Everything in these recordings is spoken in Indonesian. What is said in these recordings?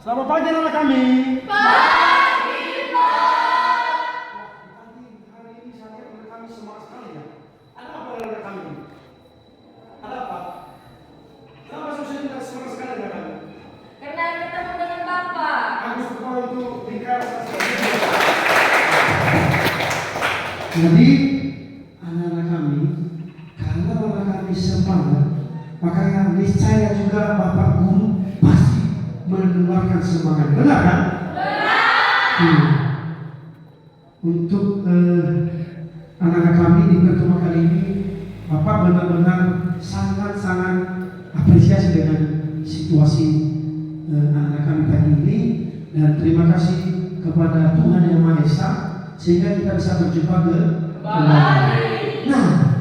Selamat pagi anak kami. Pagi, Pak. Hari ini saya lihat anak kami semangat sekali ya. Ada apa dengan anak kami? Ada apa? Kenapa sosial tidak semangat sekali anak kami? Karena ketemu dengan Bapak. Aku suka untuk bicara. Jadi anak-anak kami, kalau anak kami semangat, maka niscaya juga Bapak Guru pasti mengeluarkan semangat. Benar kan? Benar. Untuk anak-anak kami di pertemuan kali ini, Bapak benar-benar sangat-sangat apresiasi dengan situasi anak-anak kami pagi ini, dan terima kasih kepada Tuhan Yang Maha Esa sehingga kita bisa berjumpa kembali. Nah,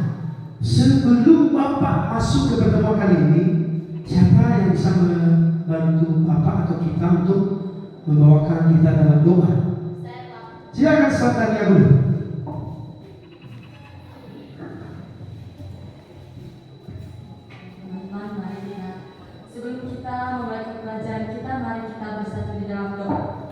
sebelum Bapak masuk ke pertemuan kali ini, siapa yang bisa membantu Bapak atau kita untuk membawakan kita dalam doa? Silakan Satania dulu. Teman-teman, mari kita sebelum kita memulai pelajaran kita, mari kita bersatu di dalam doa.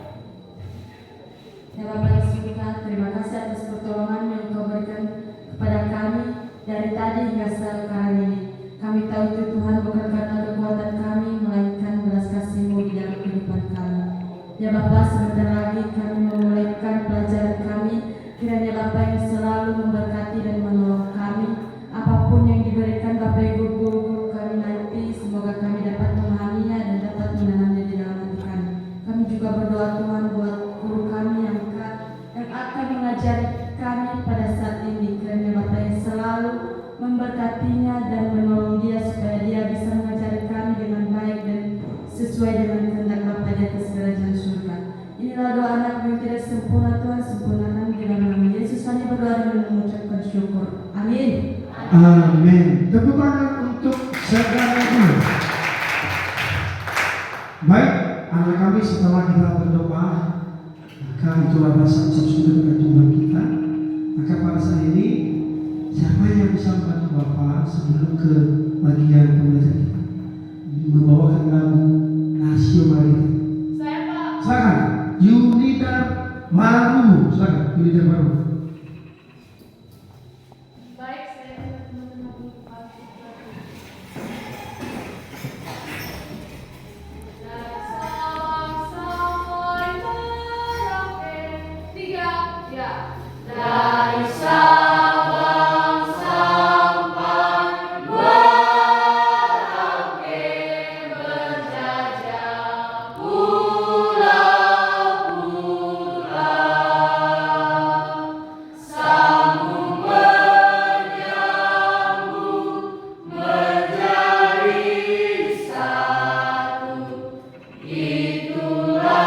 Ya Bapak yang surga, terima kasih atas pertolongan yang Kau berikan kepada kami dari tadi hingga sekarang ini. Kami tahu itu Tuhan bukan karena kekuatan kami, melainkan belas kasih-Mu di dalam kehidupan kami. Ya Bapak, sebentar lagi kami memulaikan pelajaran kami. Kiranya Bapak yang selalu memberkati dan menolong kami. Apapun yang diberikan Bapak Ibu guru-guru kami nanti, semoga kami dapat memahaminya dan dapat menanamnya di dalam hati kami. Kami juga berdoa Tuhan buat guru kami yang akan mengajari kami pada saat ini. Kiranya Bapak yang selalu memberkatinya dan menolong dia supaya dia bisa mengajari kami dengan baik dan sesuai dengan kehendak Bapa di atas kerajaan surga. Inilah doa anak yang tidak sempurna, Tuhan sempurnakan di dalam nama Yesus. Kami berdoa dan mengucapkan syukur. Amin. Amin. Tepuk tangan untuk saudara dulu. Baik, anak kami, setelah kita berdoa, maka itulah rasa syukur kepada Tuhan kita. Maka pada saat ini, siapa yang bisa membantu Bapak sebelum ke bagian pembelajaran kita membawakan lagu Nasio Maria? Saya Pak. Silakan, Yunita Maru. Silakan, Yunita Maru. Baik, saya teman-teman dari Sabang sampai Merauke berjajah pulau-pulau, sambung menyambung menjadi satu. Itulah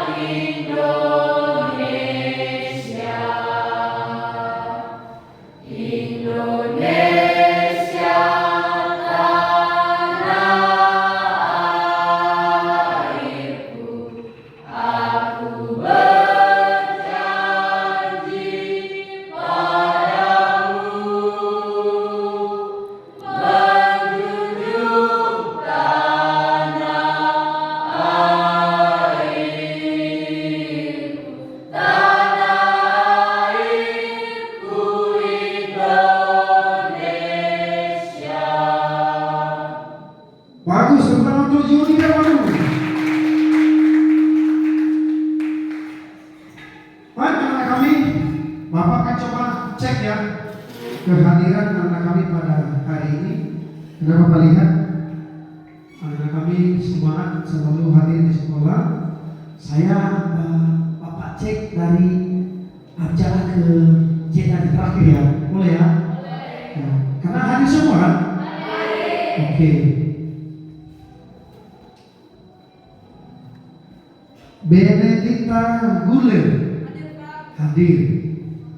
Indonesia. Indonesia tanah airku, aku berjanji padamu menjunjung tanah airku, tanah airku Indonesia. Bagus, selamat untuk Yunita Maru. Baik anak kami, Bapak akan coba cek ya kehadiran anak kami pada hari ini. Karena Bapak lihat anak kami semangat selalu hadir di sekolah. Saya Bapak cek dari abjad ke jenjang terakhir ya, boleh ya? Ya, karena hadir semua kan? Oke. Benedita Guler hadir.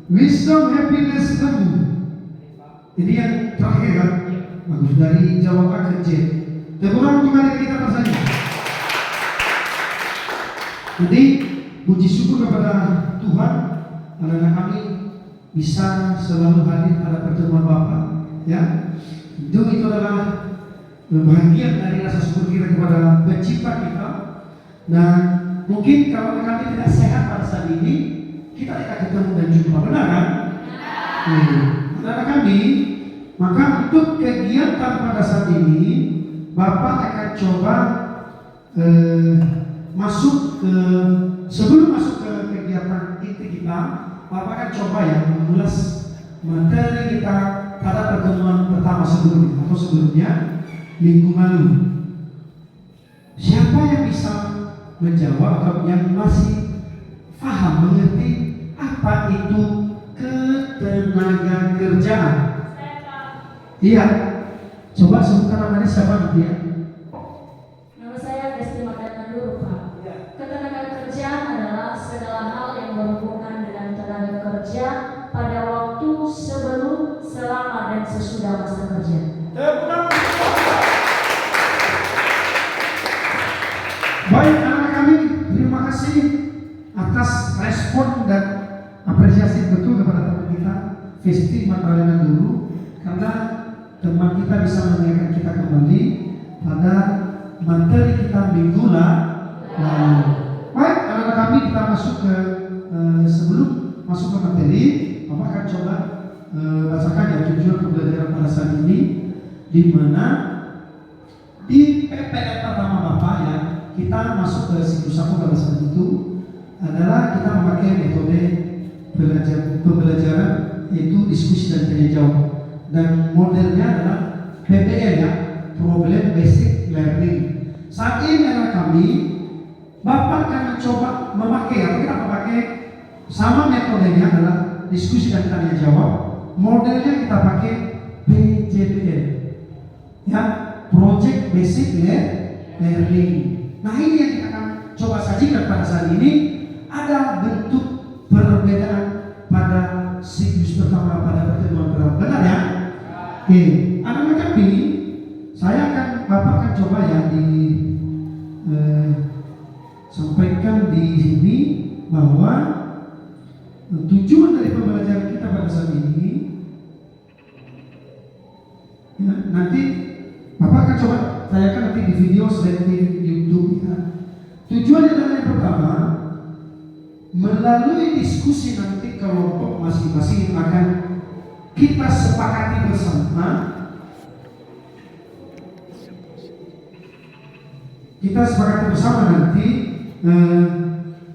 Wisdom Happiness Tebu. Ini yang terakhir kan? Bagus, dari Jawa A ke Z. Tepuk tangan untuk adik kita pasalnya. Jadi puji syukur kepada Tuhan, anak-anak kami bisa selalu hadir pada pertemuan Bapak. Ya, itu adalah bagian dari rasa syukur kita kepada Pencipta kita Dan mungkin kalau kami tidak sehat pada saat ini, kita tidak ketemu dan jumpa, benar kan? Saudara kami, maka untuk kegiatan pada saat ini, Bapak akan coba sebelum masuk ke kegiatan inti kita, Bapak akan coba ya mengulas materi kita pada pertemuan pertama sebelumnya minggu lalu. Siapa yang bisa menjawab atau yang masih paham mengerti apa itu ketenaga kerjaan? Iya, coba sebutkan namanya siapa nanti ya? Nama saya Desti Makanan dulu Pak. Ketenaga kerjaan adalah segala hal yang berhubungan dengan tenaga kerja pada waktu sebelum, selama, dan sesudah masa kerja. Baik anak-anak kami, terima kasih atas respon dan apresiasi betul kepada teman kita Festi Magdalena dulu, karena teman kita bisa mengingatkan kita kembali pada materi kita minggu lalu. Baik anak-anak kami, kita masuk ke sebelum masuk ke materi, Bapak akan coba bacakan ya tujuan pembelajaran pada saat ini, di mana di PPL pertama Bapak ya, kita masuk ke siklus 1 pada saat itu adalah kita memakai metode pembelajaran yaitu diskusi dan tanya jawab, dan modelnya adalah PBL ya, Problem Basic Learning. Saat ini anak kami, Bapak akan mencoba memakai atau kita memakai sama metodenya adalah diskusi dan tanya jawab. Modelnya kita pakai PJBL ya, Project Basic Learning. Nah ini yang kita akan coba sajikan pada saat ini. Ada bentuk perbedaan pada siklus pertama pada pertemuan pertama, benar ya? Oke, anak-anak kami, Bapak akan coba ya sampaikan di sini bahwa tujuan dari pembelajaran kita pada saat ini ya, nanti Bapak akan coba tanyakan nanti di video selain di YouTube ya. Tujuannya adalah yang pertama, melalui diskusi nanti kelompok masing-masing akan kita sepakati bersama. Kita sepakati bersama nanti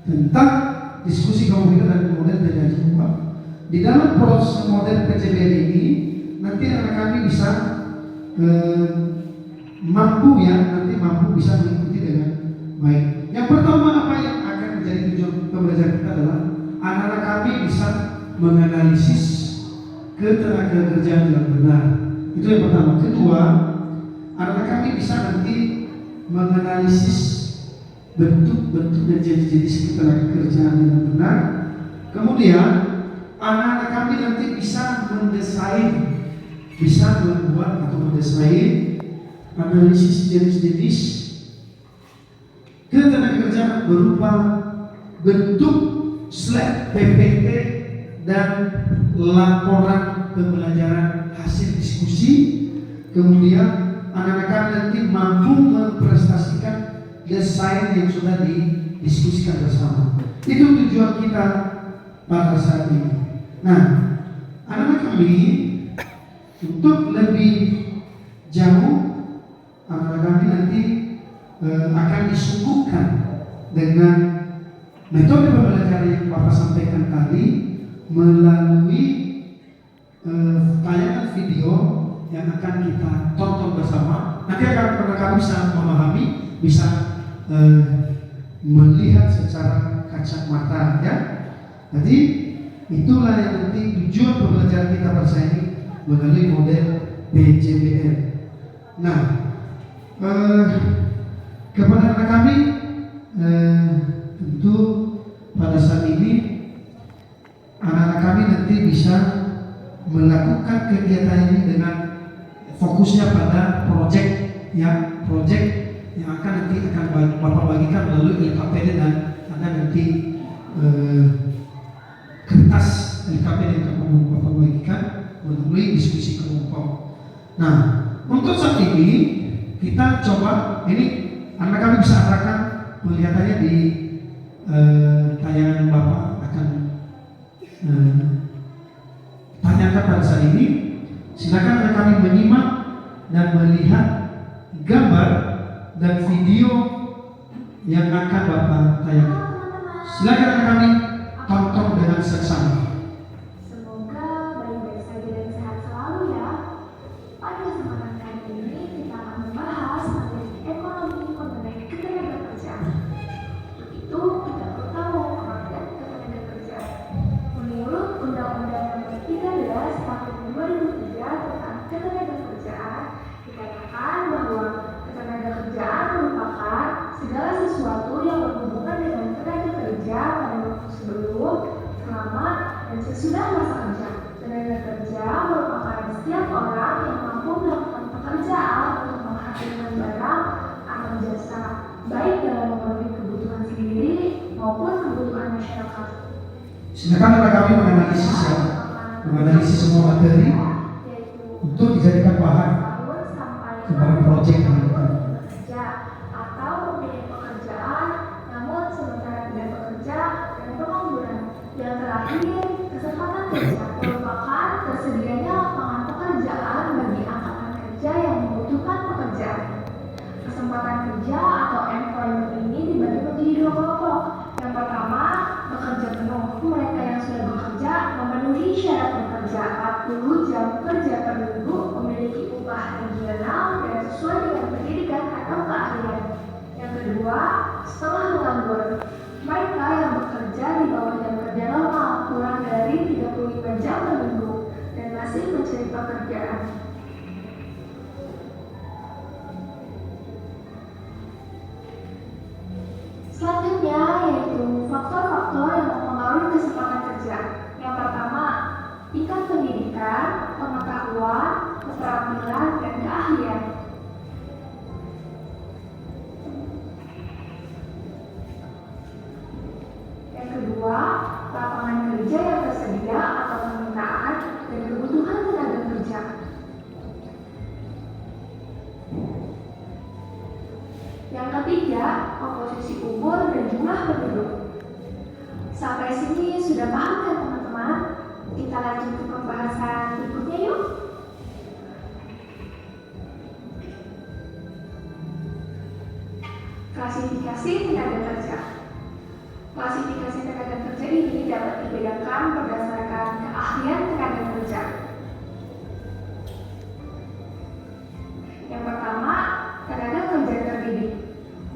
tentang diskusi kelompok kita dan kemudian tanya jawab. Di dalam proses model PJBL ini nanti anak kami bisa mampu bisa mengikuti dengan baik. Yang pertama apa yang akan menjadi tujuan pembelajaran kita adalah anak-anak kami bisa menganalisis ketenaga kerjaan yang benar. Itu yang pertama. Kedua, anak-anak kami bisa nanti menganalisis bentuk-bentuk dan jenis-jenis ketenaga kerjaan yang benar. Kemudian anak-anak kami nanti bisa membuat atau mendesain analisis jenis-jenis ketenaga kerjaan berupa bentuk slide PPT dan laporan pembelajaran hasil diskusi. Kemudian anak-anak kami nanti mampu mempresentasikan desain yang sudah didiskusikan bersama. Itu tujuan kita pada saat ini. Nah, anak-anak kami untuk lebih jauh, anak-anak kami nanti akan disuguhkan dengan metode pembelajaran yang Bapak sampaikan tadi melalui tayangan video yang akan kita tonton bersama. Nanti akan kami bisa memahami, bisa melihat secara kacamata ya. Jadi itulah yang nanti tujuan pembelajaran kita pada ini melalui model PJBL. Nah, kepada anak kami tentu pada saat ini anak-anak kami nanti bisa melakukan kegiatan ini dengan fokusnya pada proyek yang nanti akan Bapak bagikan melalui LKPD dan ada nanti kertas LKPD yang akan Bapak bagikan melalui diskusi kelompok. Nah, untuk saat ini kita coba ini anak kami bisa arahkan melihatannya di tayangan Bapak akan tanyakan pada saat ini. Silakan anak kami menyimak dan melihat gambar dan video yang akan Bapak tayangkan. Silakan anak kami tonton dengan seksama. Semoga baik-baik saja dan sehat selalu ya. Pada kesempatan kali ini kita akan membahas materi ekonomi mengenai ketenagakerjaan. Untuk itu kita perlu tahu pengertian ketenagakerjaan. Menurut Undang-Undang Nomor 13 Tahun 2003 tentang ketenagakerjaan, dikatakan bahwa ketenagakerjaan merupakan segala sesuatu yang berhubungan dengan tenaga kerja pada waktu sebelum, selama, dan sesudah masa kerja. Tenaga kerja merupakan setiap orang yang mampu melakukan pekerjaan untuk menghasilkan barang atau jasa, baik dalam memenuhi kebutuhan sendiri maupun kebutuhan masyarakat. Silakan anak kami menganalisis semua materi untuk dijadikan bahan kepada proyek yang akan bekerja atau memilih pekerjaan namun sementara tidak bekerja dan pengangguran. Yang terakhir, kesempatan kerja merupakan tersedianya lapangan pekerjaan bagi angkatan kerja yang membutuhkan pekerjaan. Kesempatan kerja atau employment ini dibagi menjadi dua kelompok. Yang pertama, bekerja penuh. Mereka yang sudah bekerja memenuhi syarat bekerja 40 jam kerja per minggu, memiliki upah regional dan sesuai dengan pendidikan atau keahlian. Yang kedua, setengah menganggur. Mereka yang bekerja di bawah jam kerja normal, kurang dari 35 jam per minggu, dan masih mencari pekerjaan. Selanjutnya yaitu faktor-faktor yang mempengaruhi kesempatan kerja. Yang pertama, tingkat pendidikan, pengetahuan, keterampilan, dan keahlian. Yang kedua, lapangan kerja yang tersedia atau permintaan dan kebutuhan tenaga kerja. Yang ketiga, komposisi umur dan jumlah penduduk. Sampai sini sudah paham kan teman-teman? Kita lanjut ke pembahasan berikutnya yuk. Klasifikasi tenaga kerja. Klasifikasi tenaga kerja ini dapat dibedakan berdasarkan keahlian tenaga kerja. Yang pertama, tenaga kerja terdidik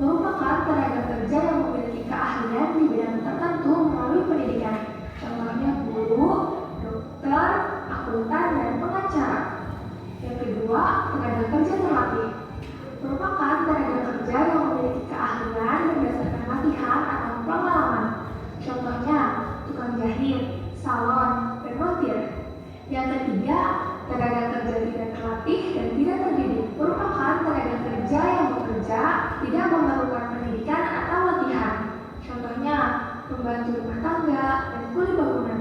merupakan tenaga kerja yang memiliki keahlian di bidang tertentu melalui pendidikan. Contohnya guru, dokter, akuntan, dan pengacara. Yang kedua, tenaga kerja terlatih merupakan tenaga kerja yang memiliki keahlian berdasarkan latihan atau pengalaman. Contohnya tukang jahit, salon, dan montir. Yang ketiga, tenaga kerja tidak terlatih dan tidak terdidik merupakan tenaga kerja yang bekerja tidak memerlukan pendidikan atau latihan. Contohnya pembantu rumah tangga dan kuli bangunan.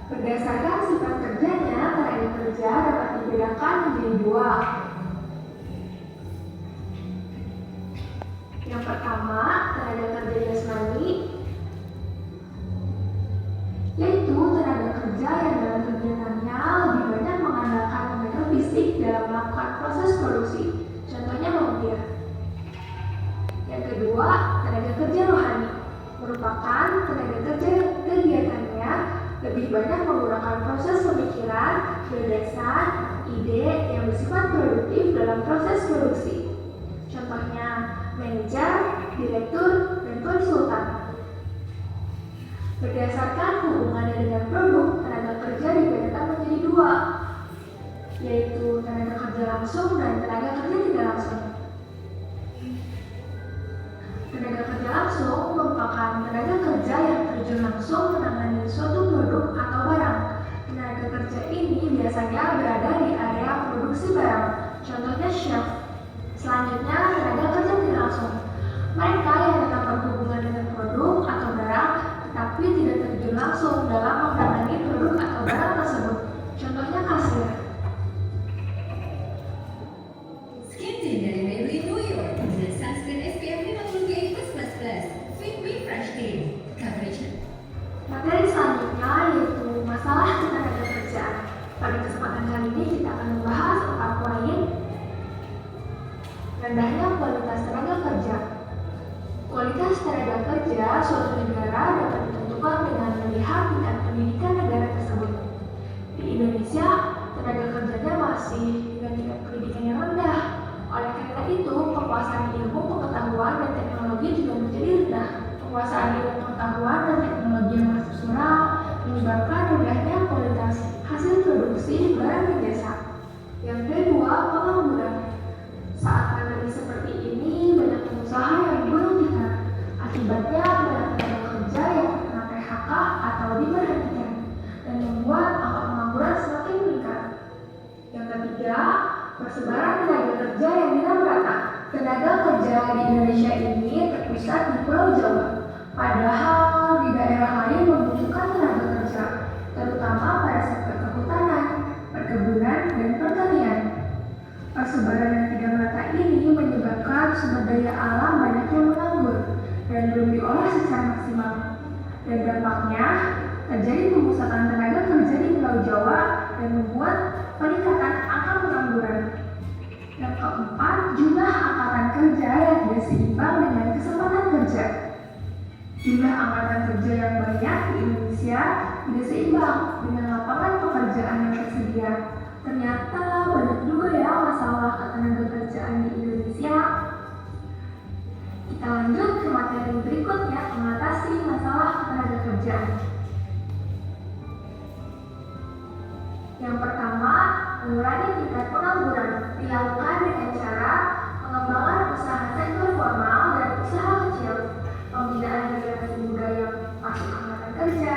Berdasarkan sifat kerjanya, tenaga kerja dapat dibedakan menjadi dua. Yang pertama, tenaga kerja jasmani, yaitu tenaga kerja yang dalam kegiatannya lebih banyak mengandalkan tenaga fisik dalam melakukan proses produksi. Contohnya montir. Yang kedua, tenaga kerja rohani, merupakan tenaga kerja yang kegiatannya lebih banyak menggunakan proses pemikiran, gagasan, ide yang bersifat produktif dalam proses produksi. Contohnya manajer, direktur, dan konsultan. Berdasarkan hubungannya dengan produk, tenaga kerja dibedakan menjadi dua, yaitu tenaga kerja langsung dan tenaga kerja tidak langsung. Tenaga kerja langsung merupakan tenaga kerja yang terjun langsung menangani suatu produk atau barang. Tenaga kerja ini biasanya berada di area produksi barang, contohnya chef. Selanjutnya, tenaga kerja tidak langsung. Mereka yang tetap berhubungan dengan produk atau barang, tetapi tidak terjun langsung dalam menangani produk atau barang tersebut. Contohnya kasir. tenaga kerjanya masih dengan tingkat pendidikan yang rendah. Oleh karena itu, penguasaan ilmu, pengetahuan, dan teknologi juga menjadi rendah. Penguasaan ilmu, pengetahuan, dan teknologi yang masih kurang menyebabkan rendahnya kualitas hasil produksi barang dan jasa. Yang kedua, pengangguran. Saat pandemi seperti ini, banyak pengusaha yang gulung tikar. Akibatnya, banyak tenaga kerja yang terkena PHK atau diberhentikan dan membuat angka pengangguran semakin meningkat. Yang ketiga, persebaran tenaga kerja yang tidak merata. Tenaga kerja di Indonesia ini terpusat di Pulau Jawa, padahal di daerah lain membutuhkan tenaga kerja, terutama pada sektor kehutanan, perkebunan, dan pertanian. Persebaran yang tidak merata ini menyebabkan sumber daya alam banyak yang menganggur dan belum diolah secara maksimal. Dan dampaknya terjadi pemusatan tenaga kerja di Pulau Jawa dan membuat peningkatan angka pengangguran. Yang keempat, jumlah angkatan kerja yang tidak seimbang dengan kesempatan kerja. Jumlah angkatan kerja yang banyak di Indonesia tidak seimbang dengan lapangan pekerjaan yang tersedia. Ternyata banyak juga ya masalah ketenaga kerjaan di Indonesia. Kita lanjut ke materi berikutnya, mengatasi masalah ketenaga kerjaan. Yang pertama, mengurangi tingkat pengangguran dilakukan dengan cara pengembangan usaha sektor formal dan usaha kecil, pembinaan generasi muda yang masuk angkatan kerja,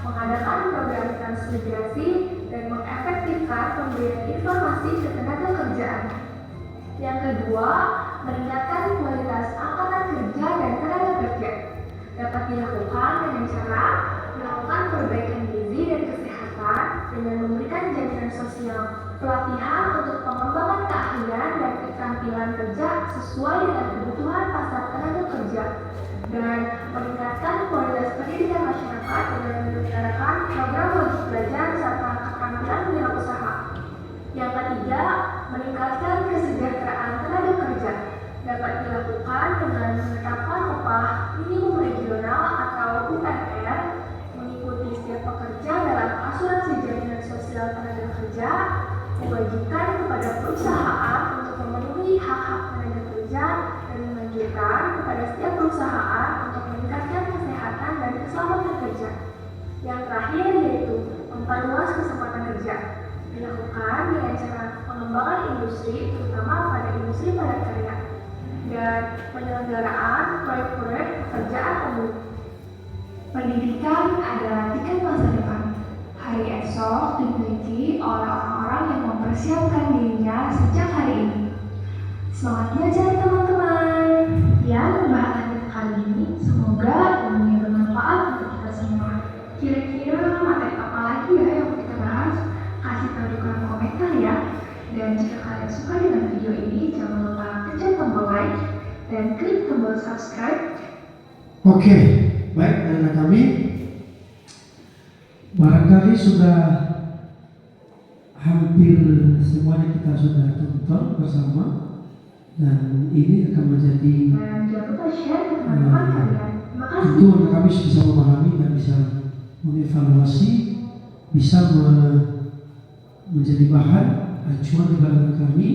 mengadakan program transmigrasi, dan mengefektifkan pemberian informasi ke tenaga kerjaan. Yang kedua, meningkatkan kualitas angkatan kerja dan tenaga kerja. Dapat dilakukan dengan cara melakukan perbaikan gizi dan kesehatan dengan memberikan jaminan sosial, pelatihan untuk pengembangan keahlian dan keterampilan kerja sesuai dengan kebutuhan pasar tenaga kerja, dan meningkatkan kualitas pendidikan masyarakat dengan menyelenggarakan program wajib belajar serta keterampilan wirausaha. Yang ketiga, meningkatkan kesejahteraan tenaga kerja. Dapat dilakukan dengan menetapkan upah minimum regional atau UMR, mengikuti setiap pekerja dalam asuransi jaminan sosial tenaga kerja, mewajibkan kepada perusahaan untuk memenuhi hak-hak tenaga kerja, dan menganjurkan kepada setiap perusahaan untuk meningkatkan kesehatan dan keselamatan kerja. Yang terakhir yaitu memperluas kesempatan kerja. Dilakukan dengan cara pengembangan industri, terutama pada industri padat karya, dan penyelenggaraan proyek-proyek pekerjaan umum. Pendidikan adalah tiket masa depan. Hari esok dimiliki oleh orang-orang yang mempersiapkan dirinya sejak hari ini. Semangat belajar teman-teman. Ya, pembahasan kita kali ini semoga ilmunya bermanfaat untuk kita semua. Kira-kira materi apa lagi ya yang kita bahas? Kasih tahu di kolom komentar ya. Dan jika kalian suka dengan video ini, jangan lupa pencet tombol like dan klik tombol subscribe. Oke, baik anak-anak kami, barangkali sudah hampir semuanya kita sudah tonton bersama, dan ini akan menjadi Dan jangan lupa share ke teman-teman kalian. Terima kasih. tentu anak kami bisa memahami dan bisa mengevaluasi, bisa menjadi bahan acuan kepada kami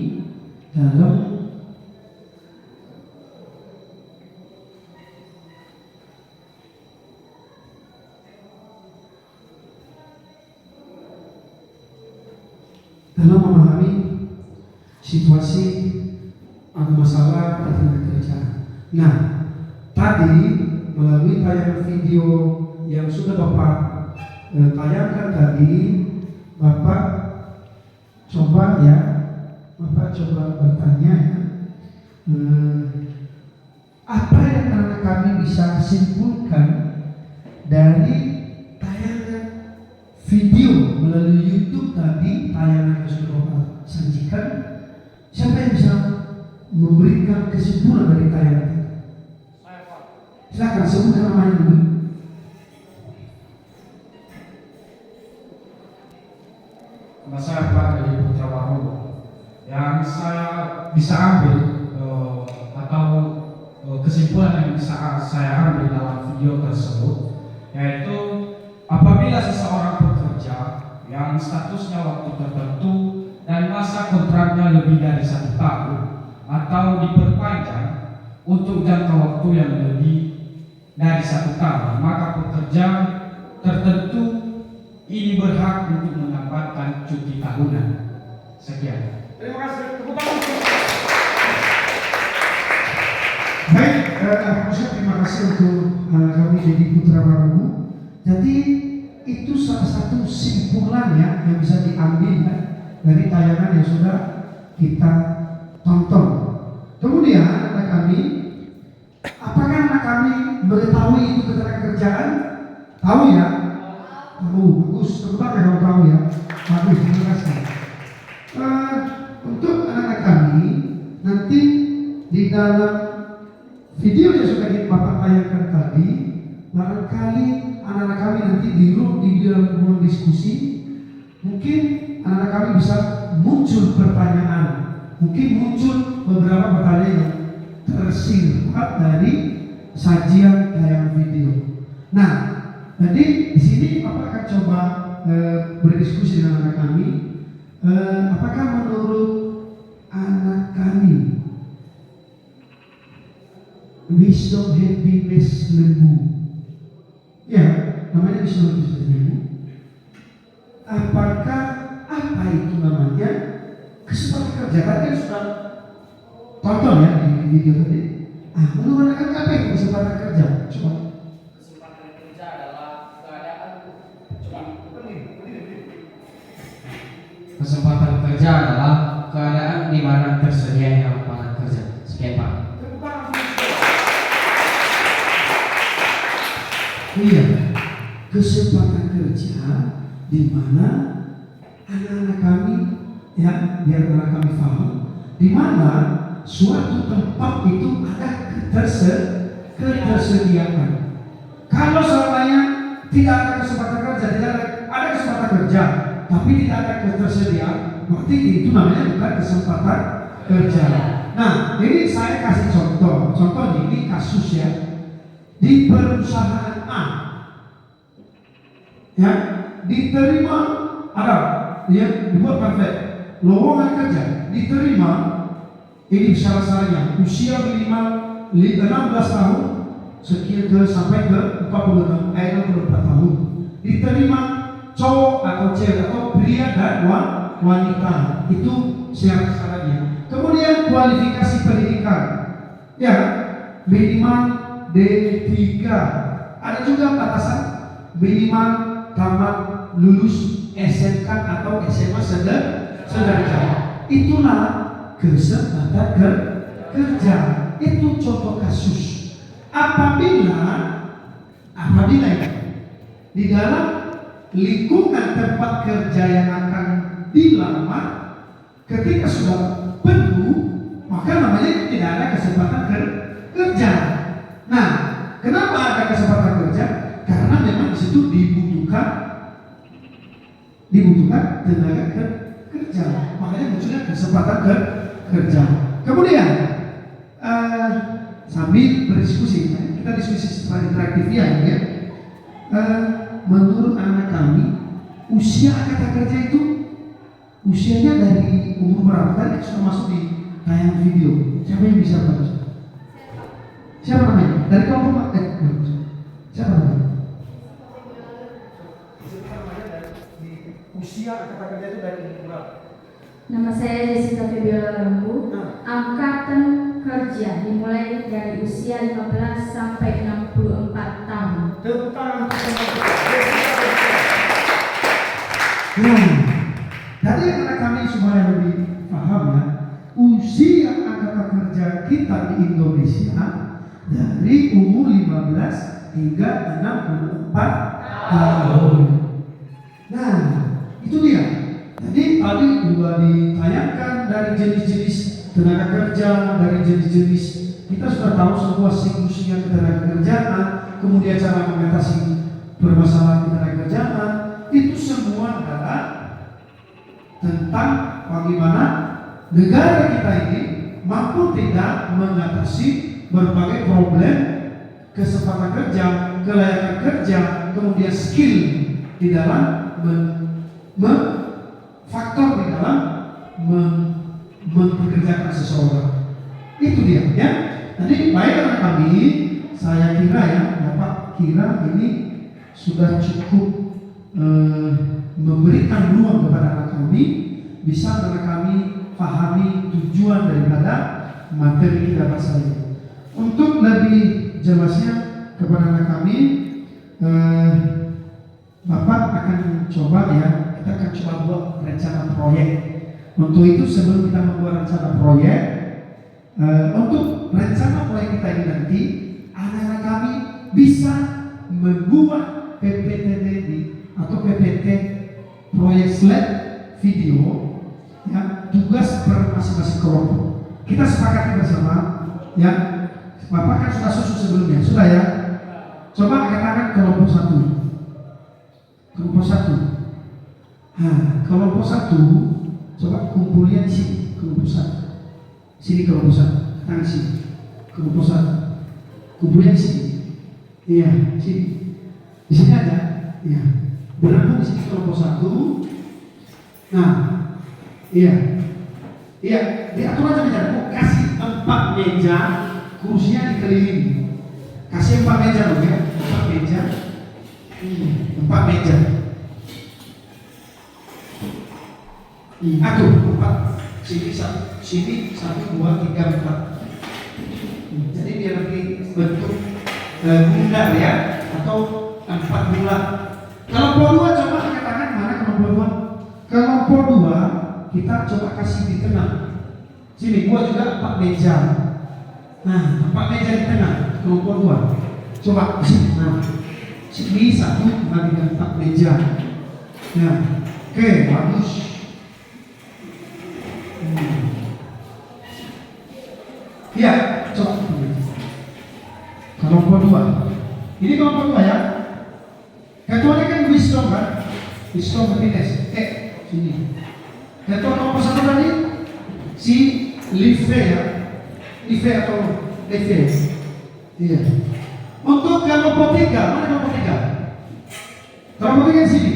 dalam memahami situasi atau masalah ketenaga kerjaan. Nah, tadi melalui tayangan video yang sudah Bapak tayangkan tadi, Bapak coba bertanya apa yang anak kami bisa simpulkan dari tayangan video melalui YouTube tadi, tayangan yang sudah Bapak sajikan. Siapa yang bisa memberikan kesimpulan dari tayangan itu? Silakan sebutkan namanya dulu. Nama saya Pak dari Putra Warogo. Yang saya bisa ambil kesimpulan yang bisa saya ambil dalam video tersebut, yaitu apabila seseorang bekerja yang statusnya waktu tertentu kerja lebih dari 1 tahun atau diperpanjang untuk jangka waktu yang lebih dari 1 tahun, maka pekerja tertentu ini berhak untuk mendapatkan cuti tahunan. Sekian. Terima kasih. Tepuk tangan. Baik, terima kasih untuk kami Deddy Putra Prabowo. Jadi itu salah satu simpulan ya yang bisa diambil ya, dari tayangan yang sudah kita tonton. Kemudian anak kami, apakah anak kami mengetahui itu ketenagakerjaan? Tahu ya? Tahu, bagus. Tepuk tangan kalau tahu ya. Bagus, terima kasih. Untuk anak-anak kami nanti di dalam video yang sudah Bapak tayangkan tadi, barangkali anak-anak kami nanti di dalam ruang diskusi, mungkin anak-anak kami bisa muncul pertanyaan, mungkin muncul beberapa pertanyaan yang tersingkat dari sajian tayangan video. Nah, jadi di sini Bapak akan coba berdiskusi dengan anak kami. Apakah menurut anak kami wisdom happiness lembu, ya namanya wisdom happiness lembu, apakah apa itu namanya kesempatan kerja? Tadi kan sudah tonton ya di video tadi. Menurut anak kami apa itu kesempatan kerja? Coba. Kesempatan kerja adalah keadaan. Kesempatan kerja adalah keadaan di mana tersedianya lapangan kerja. Sekian Pak. Iya, kesempatan kerja di mana anak-anak kami ya, biar anak kami paham, di mana suatu tempat itu ada ketersediaan. Kalau selamanya tidak ada kesempatan kerja, tidak ada kesempatan kerja, tapi tidak ada ketersediaan, berarti itu namanya bukan kesempatan kerja. Nah, ini saya kasih contoh. Contoh ini kasus ya. Di perusahaan A, ya, diterima ada, ya, dibuat pamflet lowongan kerja, diterima. Ini syarat-syaratnya usia minimal 16 tahun sekian sampai ke 64 tahun. Diterima cowok atau cewek atau pria dan wanita, itu syarat-syaratnya. Kemudian kualifikasi pendidikan, ya, minimal D3. Ada juga batasan minimal tamat lulus SMK atau SMA sederajat. Itulah kesempatan kerja. Itu contoh kasus. Apabila di dalam lingkungan tempat kerja yang akan dilamar, ketika sudah penuh, maka namanya tidak ada kesempatan kerja. Nah, kenapa ada kesempatan kerja? Karena memang di situ dibutuhkan tenaga kerja. Makanya munculnya kesempatan kerja. Kemudian sambil berdiskusi, kita diskusi secara interaktif ya. Menurut anak kami, usia angkatan kerja itu usianya dari umur berapa? Tadi sudah masuk di tayangan video. Siapa yang bisa bagus? Siapa namanya? Dari kelompok siapa namanya? Usia angkatan kerja itu dari umur berapa? Nama saya Jessica Febiola Lembu. Angkatan kerja dimulai dari usia 15 sampai 64 tahun. Tepuk tangan. Tadi anak kami supaya lebih paham ya, usia angkatan kerja kita di Indonesia dari umur 15 hingga 64 tahun. Nah, itu dia. Jadi tadi juga ditayangkan dari jenis-jenis tenaga kerja, dari jenis-jenis kita sudah tahu sebuah siklusnya ketenaga kerjaan, kemudian cara mengatasi permasalahan ketenaga kerjaan, itu semua adalah tentang bagaimana negara kita ini mampu tidak mengatasi berbagai problem kesempatan kerja, kelayakan kerja, kemudian skill di dalam faktor di dalam seseorang. Itu dia ya. Jadi baik anak kami, saya kira ya, Bapak kira ini sudah cukup memberikan ruang kepada anak kami, bisa anak kami pahami tujuan daripada materi kita pasal ini. Untuk lebih jelasnya kepada anak kami, Bapak akan coba ya, kita akan coba buat rencana proyek. Untuk itu sebelum kita membuat rencana proyek, untuk rencana proyek kita ini nanti, anak-anak kami bisa membuat PPT atau PPT proyek slide video ya, tugas per masing-masing kelompok. Kita sepakati bersama ya. Bapak kan sudah susun sebelumnya, sudah ya. Coba katakan kelompok 1. Kelompok 1. Nah, kelompok 1 coba kumpulnya di sini, kelompok 1. Sini kelompok 1, tangan sini. Kelompok 1. Kumpulnya di sini. Iya, sini. Di sini ada. Iya. Berangkat di sini kelompok 1. Nah, iya. Iya, diatur aja meja. Kasih 4 meja, kursinya dikelilingi. Kasih 4 meja loh ya, 4 meja. 4 meja. Aduh, 4. Sini 1, 2, 3, 4. Jadi biar nanti bentuk bundar ya, atau 4 bulat. Kelompok 2 coba katakan mana kelompok 2? Kelompok 2 kita coba kasih di tengah. Sini gua juga 4 meja. Nah, 4 meja di tengah kelompok 2. Coba sini. Nah, sini 1 bagi 4 meja. Nah, oke, bagus. Ya, coba. Kelompok 2. Ini kelompok 2 ya. Ketuanya kan wisdom kan? Wisdom happiness. Sini. Ketua kelompok 1 tadi si Live ya. Live atau Live. Iya. Untuk kelompok 3, mana kelompok 3? Kelompok 3 sini.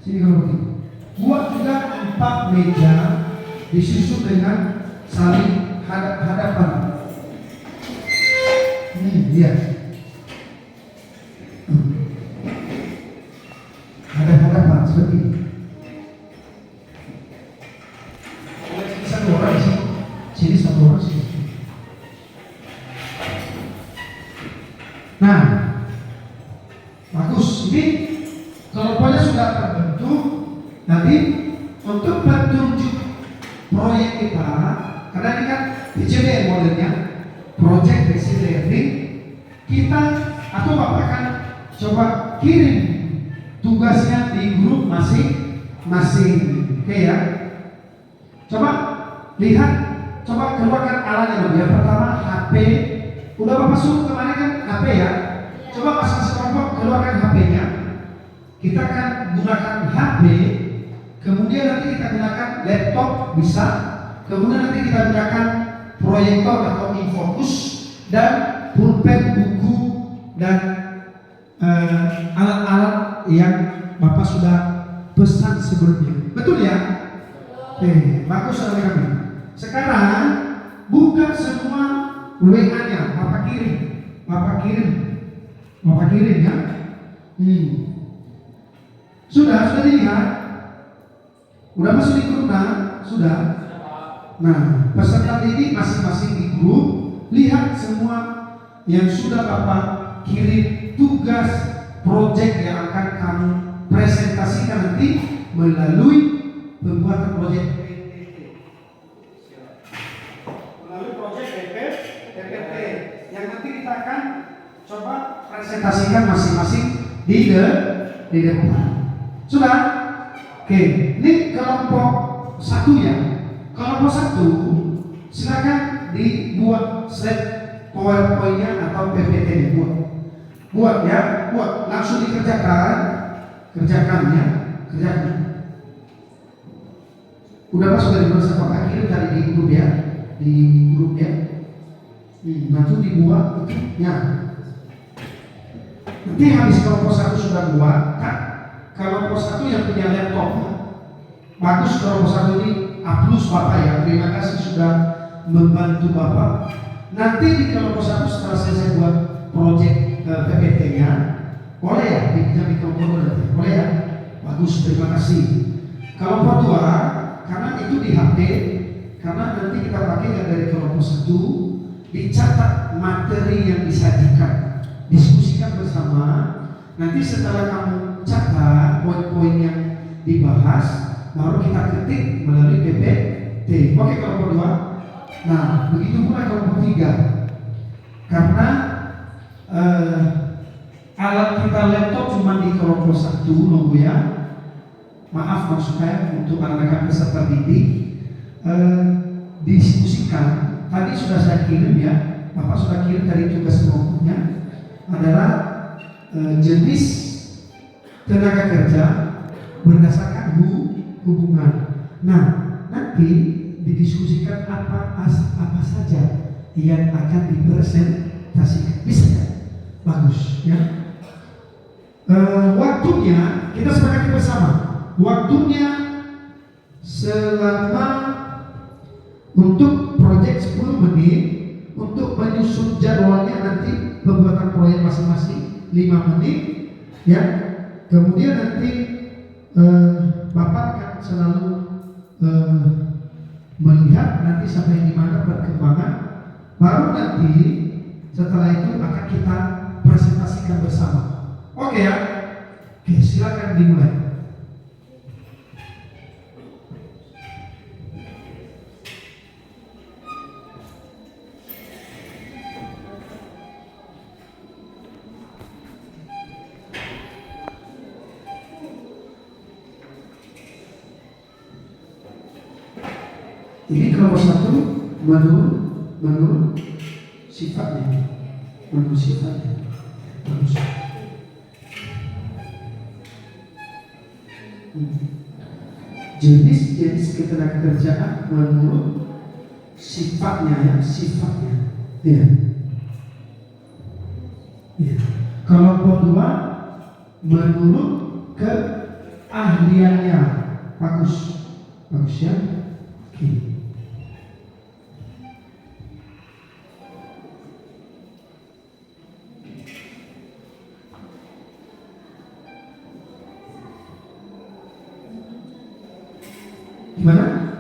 Sini kelompok 3. Buat juga 4 meja disusun dengan saling hadap-hadapan. Ini dia. Hadap-hadapan seperti ini. Satu orang di sini. Sini 1 orang sini. Nah, bagus. Ini kelompoknya sudah terbentuk. Nanti untuk petunjuk proyek kita, karena ini kan PJBL modelnya, Project Based Learning, kita atau Bapak akan coba kirim tugasnya di grup masing-masing. Oke ya. Coba lihat, coba keluarkan alatnya dulu. Yang pertama HP. Udah Bapak suruh kemarin kan HP ya. Coba masing-masing kelompok keluarkan HP-nya. Kita akan gunakan HP. Kemudian nanti kita gunakan laptop bisa. Kemudian nanti kita gunakan proyektor atau infocus dan pulpen, buku dan alat-alat yang Bapak sudah pesan sebelumnya. Betul ya? Oke, bagus saudara kami. Sekarang buka semua WA-nya, Bapak kirim ya. Sudah dilihat? Udah masuk di grup sudah. Nah, peserta didik masing-masing di grup, lihat semua yang sudah Bapak kirim tugas proyek yang akan kamu presentasikan nanti melalui pembuatan proyek PPT yang nanti kita akan coba presentasikan masing-masing di depan. Sudah? Oke, ini kelompok 1 ya. Kelompok 1 silakan dibuat slide PowerPoint-nya atau PPT buat ya, buat langsung kerjakan ya. Udah masuk dari bahasa Pak Akhir tadi di grup ya. Nanti dibuat itu ya. Nanti habis kelompok 1 sudah buat kan, kelompok 1 yang punya laptop bagus, kelompok 1 ini A+ Bapak ya. Terima kasih sudah membantu Bapak. Nanti di kelompok 1 setelah saya buat proyek PPT-nya, boleh ya dipinjam di kelompok 2 nanti? Boleh ya? Bagus, terima kasih. Kelompok 2, karena itu di HP, karena nanti kita pakai yang dari kelompok 1, dicatat materi yang disajikan, diskusikan bersama. Nanti setelah kamu catat poin-poin yang dibahas, baru kita ketik melalui PPT. Oke, kelompok 2. Nah, begitu pula kelompok 3. Karena alat kita laptop cuma di kelompok 1 logo ya. Maaf maksudnya untuk anak-anak peserta didik diskusikan. Tadi sudah saya kirim ya, Bapak sudah kirim dari tugas kelompoknya adalah jenis tenaga kerja berdasarkan hubungan. Nah, nanti didiskusikan apa saja yang akan dipresentasikan. Bisa ya? Bagus ya. Waktunya kita sepakati bersama. Waktunya selama untuk proyek 10 menit, untuk menyusun jadwalnya nanti pembuatan proyek masing-masing 5 menit ya. Kemudian nanti Bapak akan selalu melihat nanti sampai di mana perkembangan, baru nanti setelah itu akan kita presentasikan bersama. Oke ya? Oke, silakan dimulai. Ini kelompok 1 menurut sifatnya, bagus. Jenis ketenagakerjaan menurut sifatnya. Ya. Kelompok 2 menurut keahliannya. Bagus ya. Oke. Gimana?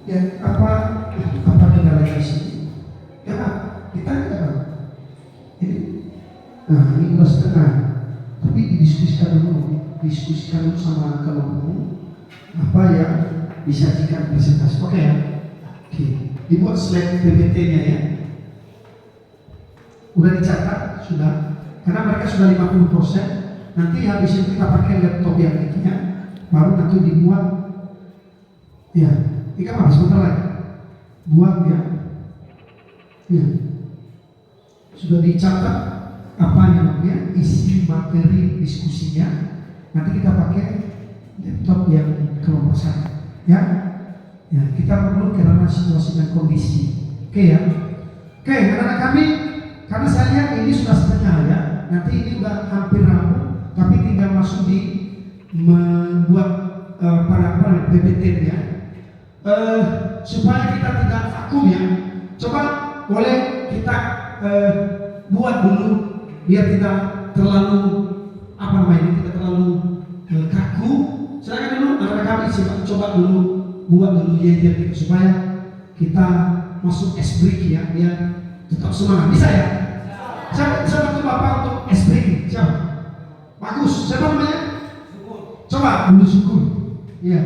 Ya apa kendalanya di sini? Ya kita tidak. Ini 2,5. Tapi didiskusikan dulu sama kelompok apa yang disajikan presentasi. Oke ya. Oke. Dibuat slide PPT-nya ya. Udah dicatat sudah. Karena mereka sudah 50%. Nanti habis itu kita pakai laptop yang itu ya, baru nanti dibuat ya. Ini kan sebentar lagi buat ya. Sudah dicatat apa namanya isi materi diskusinya. Nanti kita pakai laptop yang kelompok 1 ya. Kita perlu karena situasi dan kondisi. Oke ya. Oke, anak-anak kami, karena saya lihat ini sudah setengah ya. Nanti ini udah hampir rampung. Tapi tinggal masuk di membuat pada PPT-nya supaya kita tidak vakum ya. Coba boleh kita buat dulu biar tidak terlalu tidak terlalu kaku. Silakan dulu anak kami coba dulu buat dulu ya supaya kita masuk ice break ya, biar tetap semangat. Bisa ya? Saya bantu Bapak untuk ice break. Siapa? Bagus, siapa namanya? Syukur. Coba dulu Syukur. Iya.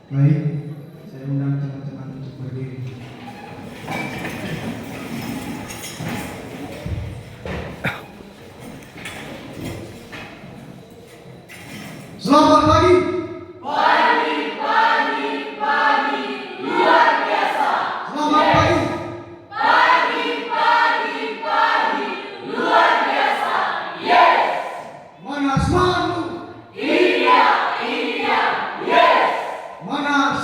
Baik, saya undang teman-teman untuk berdiri. Selamat pagi. Mana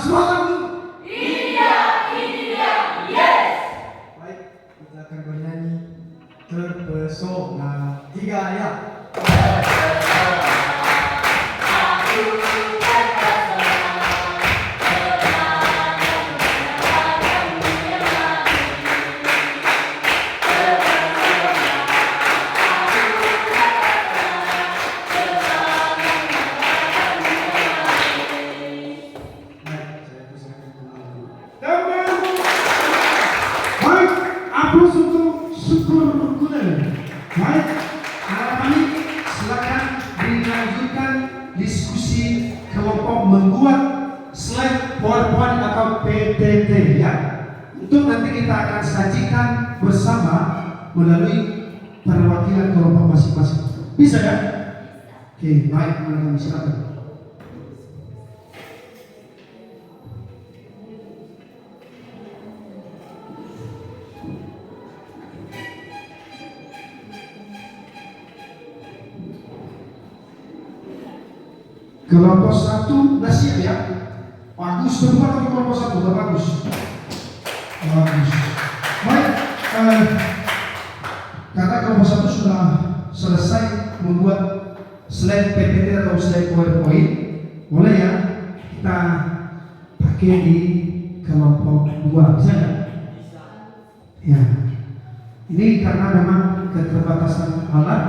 aplaus untuk syukur kuda. Baik, anak kami silakan dilanjutkan diskusi kelompok membuat slide PowerPoint atau PPT ya. Untuk nanti kita akan sajikan bersama melalui perwakilan kelompok masing-masing. Bisa ya? Oke, baik, anak kami silakan. Kelompok 1 udah siap ya? Bagus, berdua atau kelompok 1? Udah bagus. Bagus. Baik, karena kelompok 1 sudah selesai membuat slide PPT atau slide PowerPoint, boleh ya kita pakai di kelompok 2, bisa ya? Ya. Ini karena memang keterbatasan alat.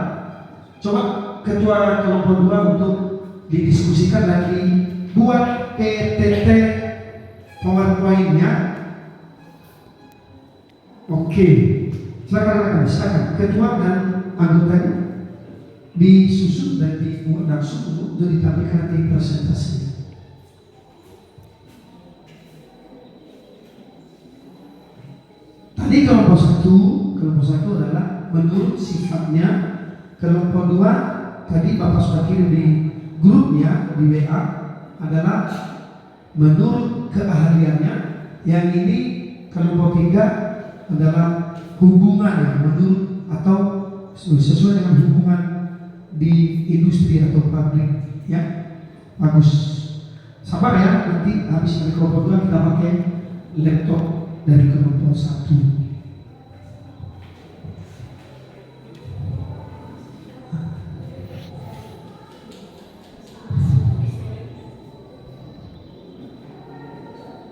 Coba ketua kelompok 2 untuk didiskusikan lagi buat PPT PowerPoint-nya. Oke, silakan ketua dan anggotanya disusun dan dibuat langsung untuk ditampilkan di presentasi. Tadi kelompok satu adalah menurut sifatnya. Kelompok 2 tadi Bapak sudah kirim di grupnya di WA adalah menurut keahliannya. Yang ini kelompok 3 adalah hubungannya menurut atau sesuai dengan hubungan di industri atau pabrik ya. Bagus, sabar ya, nanti habis dari kelompok 2 kita pakai laptop dari kelompok 1.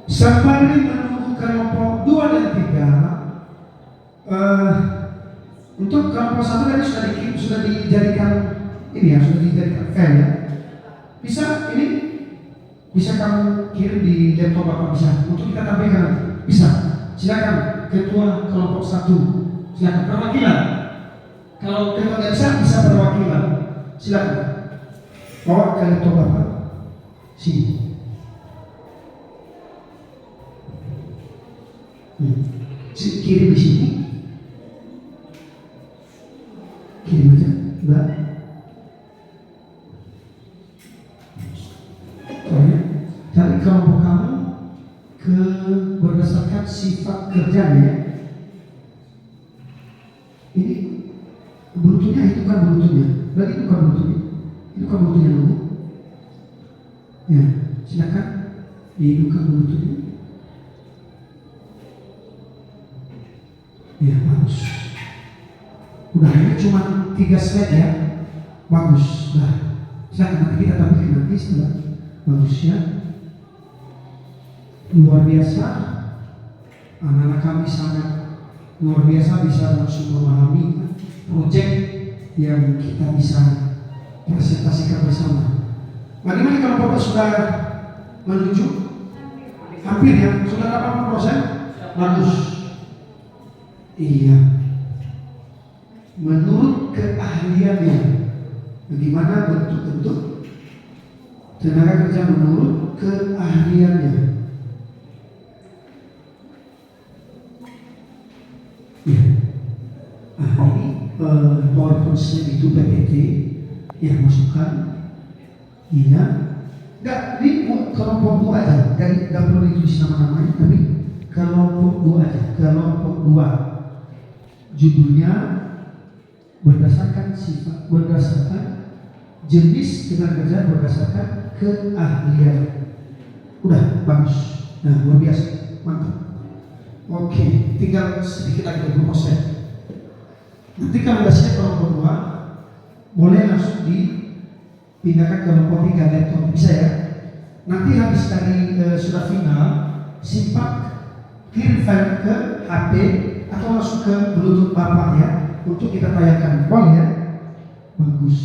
Sembari menunggu kelompok 2 dan 3, untuk kelompok 1 tadi sudah dijadikan ini ya, sudah dijadikan file ya. Bisa kamu kirim di laptop Bapak, bisa untuk kita tampilkan, bisa. Silakan ketua kelompok 1, silakan perwakilan. Kalau ketua nggak bisa perwakilan, silakan bawa ke laptop Bapak sini. Kirim di sini, kirim aja, udah. Cari kelompok kamu berdasarkan sifat kerjanya ya. Ini bluetoothnya, itu kan bluetoothnya, berarti itu kan bluetoothnya dulu. Ya, silakan dihidupkan bluetoothnya. Ya, bagus. Udah, ini cuma 3 slide ya. Bagus. Nah, silakan nanti kita tampilkan nanti setelah. Bagus ya. Luar biasa. Anak-anak kami sangat luar biasa, bisa langsung memahami proyek yang kita bisa presentasikan bersama. Bagaimana kalau Bapak sudah menuju? Hampir ya, sudah 80%? Bagus. Iya. Menurut keahliannya, bagaimana bentuk-bentuk tenaga kerja menurut keahliannya. Ya. Ini PowerPoint slide itu PPT yang masukkan. Iya. Enggak, ini kelompok 2 aja. Dari enggak perlu ditulis nama-namanya, tapi kelompok 2 aja. Kelompok 2. Judulnya berdasarkan sifat, berdasarkan jenis tenaga kerja, berdasarkan keahlian. Udah bagus. Nah, luar biasa, mantap. Oke, tinggal sedikit lagi 20%. Nanti kalau udah siap kelompok 2, boleh langsung dipindahkan ke kelompok 3 laptop, bisa ya. Nanti habis dari sudah final, simpan kirim file ke HP atau langsung ke Bluetooth Bapak ya, untuk kita tayangkan. Boleh ya? Bagus.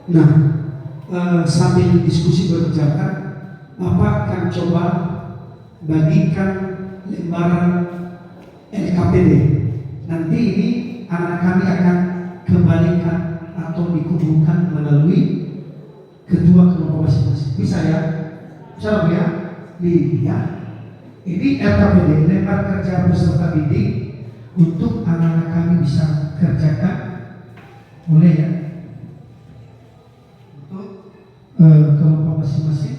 Nah, sambil diskusi berjalan, Bapak akan coba bagikan lembaran LKPD. Nanti ini anak kami akan kembalikan atau dikumpulkan melalui ketua kelompok masing-masing. Bisa ya? Bisa ya? Ya. Ini LKPD, lembar kerja peserta didik untuk anak-anak kami bisa kerjakan. Boleh ya? Untuk kelompok masing-masing.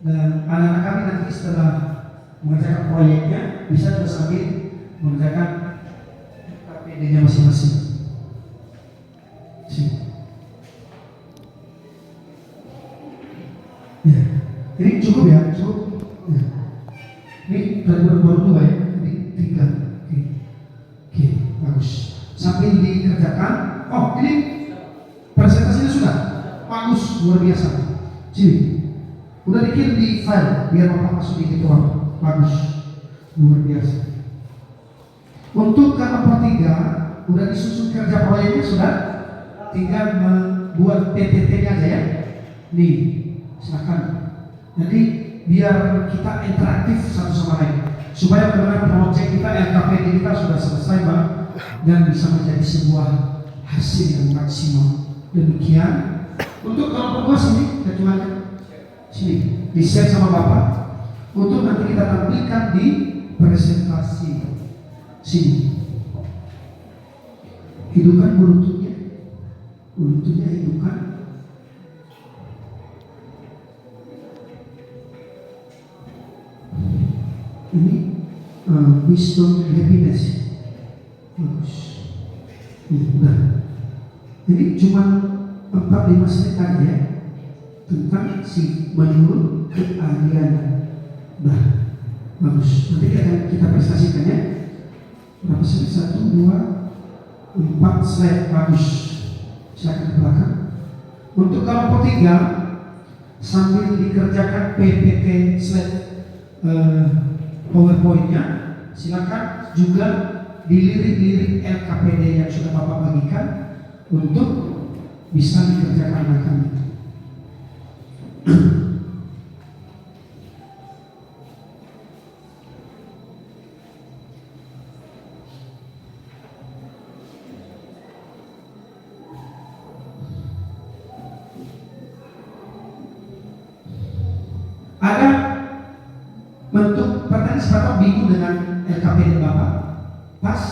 Dan anak-anak kami nanti setelah mengerjakan proyeknya bisa juga sambil mengerjakan KPD-nya masing-masing. Ya, ini cukup ya, cukup. Ya. Ini baru dua ya, ini 3. Oke, bagus. Sambil dikerjakan. Oh, ini presentasinya sudah bagus, luar biasa. Sini. Udah dikirim di file biar Bapak masuk di ketua. Bagus, luar biasa. Untuk kelompok 3 udah disusun kerja proyeknya sudah, tinggal membuat PPT-nya aja ya. Nih, silakan. Jadi biar kita interaktif satu sama lain, supaya benar-benar proyek kita LKPD kita sudah selesai Bang, dan bisa menjadi sebuah hasil yang maksimal. Demikian. Untuk kelompok 2 sini, ketuanya. Sini, di-share sama Bapak untuk nanti kita tampilkan di presentasi. Sini. Hidupkan buntutnya. Buntutnya hidupkan. Ini wisdom happiness. Bagus. Nah, ini cuma 4-5 slide tadi ya, tentang si menurut keahlian. Nah, bagus. Nanti kita prestasikan ya. Berapa slide? 1, 2, 4 slide. Bagus. Silakan ke belakang. Untuk kelompok 3 sambil dikerjakan PPT slide PowerPoint-nya, silakan juga dilirik-lirik LKPD yang sudah Bapak bagikan untuk bisa dikerjakan anak kami. Ada bentuk pertanyaan seperti bingung dengan LKPD Bapak? Pas?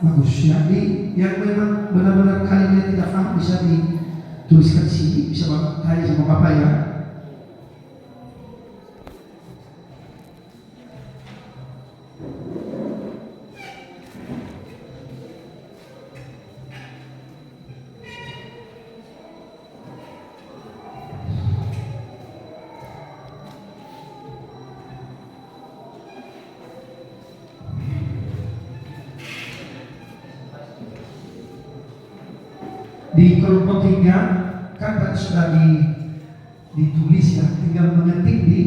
Bagus. Jadi yang memang benar-benar kalian tidak paham bisa dituliskan di sini, bisa Bapak tanya sama Bapak ya. Di kelompok 3 kan tadi sudah ditulis ya, tinggal mengetik di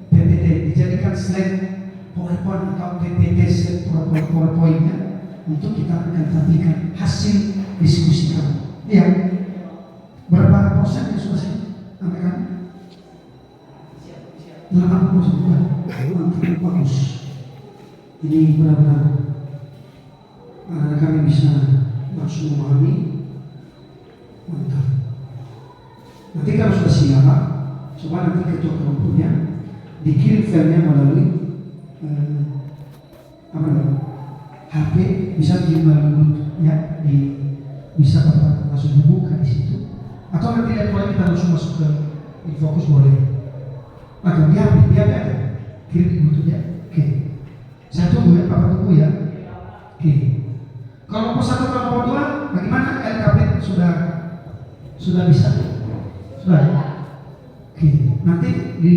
PPT, dijadikan slide PowerPoint atau PPT slide PowerPoint-nya untuk kita akan tampilkan hasil diskusi kami. Ya, berapa persen yang sudah selesai? Sampai kami 80%. Bagus. Ini benar-benar kami bisa langsung memahami. Mantap. Nanti kalau sudah siap, coba nanti ketua kelompoknya dikirim filenya melalui HP, bisa melalui ya, bisa Bapak langsung buka di situ. Atau nanti lihat kita langsung masuk ke Infokus boleh. Atau di HP aja, kirim di Bluetooth ya. Oke. Saya tunggu ya, Bapak tunggu ya. Oke. Kelompok 1, kelompok 2, bagaimana LKP sudah bisa? Sudah ya? Oke, nanti di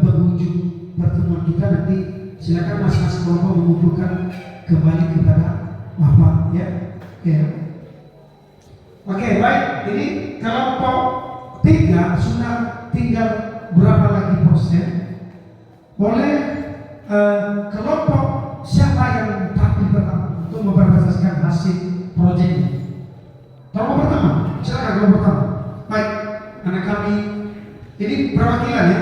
penghujung pertemuan kita nanti silakan masing-masing kelompok mengumpulkan kembali kepada Bapak ya. Oke, baik. Ini kelompok 3 sudah tinggal berapa lagi persen? Boleh kelompok siapa yang tampil pertama untuk mempresentasikan hasil proyeknya? Kelompok pertama. kelompok pertama. Baik, anak kami ini perwakilan ya.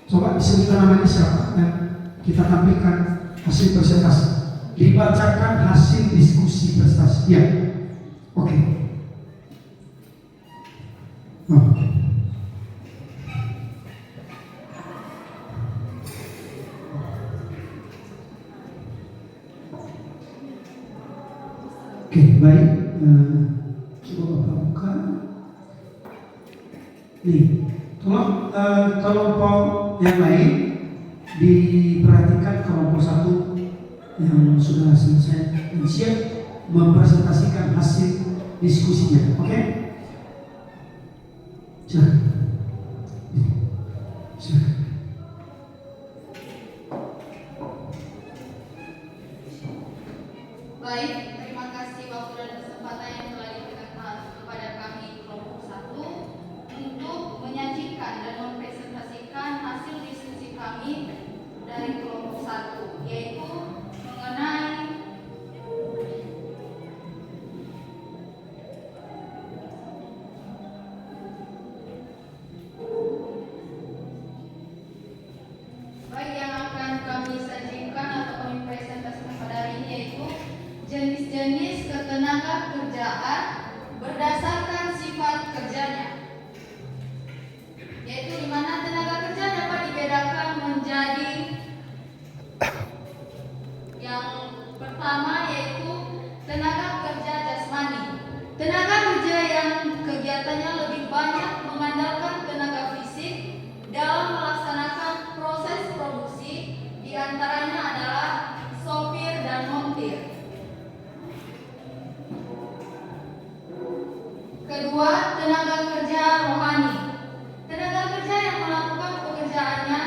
Coba disebutkan namanya siapa dan kita tampilkan hasil presentasi. Dibacakan hasil diskusi prestasi. Ya, oke. Oh. Oke, baik. Coba Bapak buka. Nih, tolong kelompok yang lain diperhatikan kelompok satu yang sudah selesai dan siap mempresentasikan hasil diskusinya. Oke? Silakan. Silakan. Baik, terima kasih waktu dan kesempatan yang telah diberikan kepada kami kelompok 1 untuk menyajikan dan mempresentasikan hasil diskusi kami dari kelompok 1, yaitu mengenai baik yang akan kami sajikan atau kami presentasikan pada hari ini yaitu jenis-jenis ketenaga kerjaan berdasarkan sifat kerjanya, yaitu di mana tenaga kerja dapat dibedakan menjadi yang pertama yaitu tenaga kerja jasmani. Tenaga kerja yang kegiatannya lebih banyak mengandalkan tenaga fisik dalam melaksanakan proses produksi, diantaranya adalah sopir dan montir. Kedua, tenaga kerja rohani. Tenaga kerja yang melakukan pekerjaannya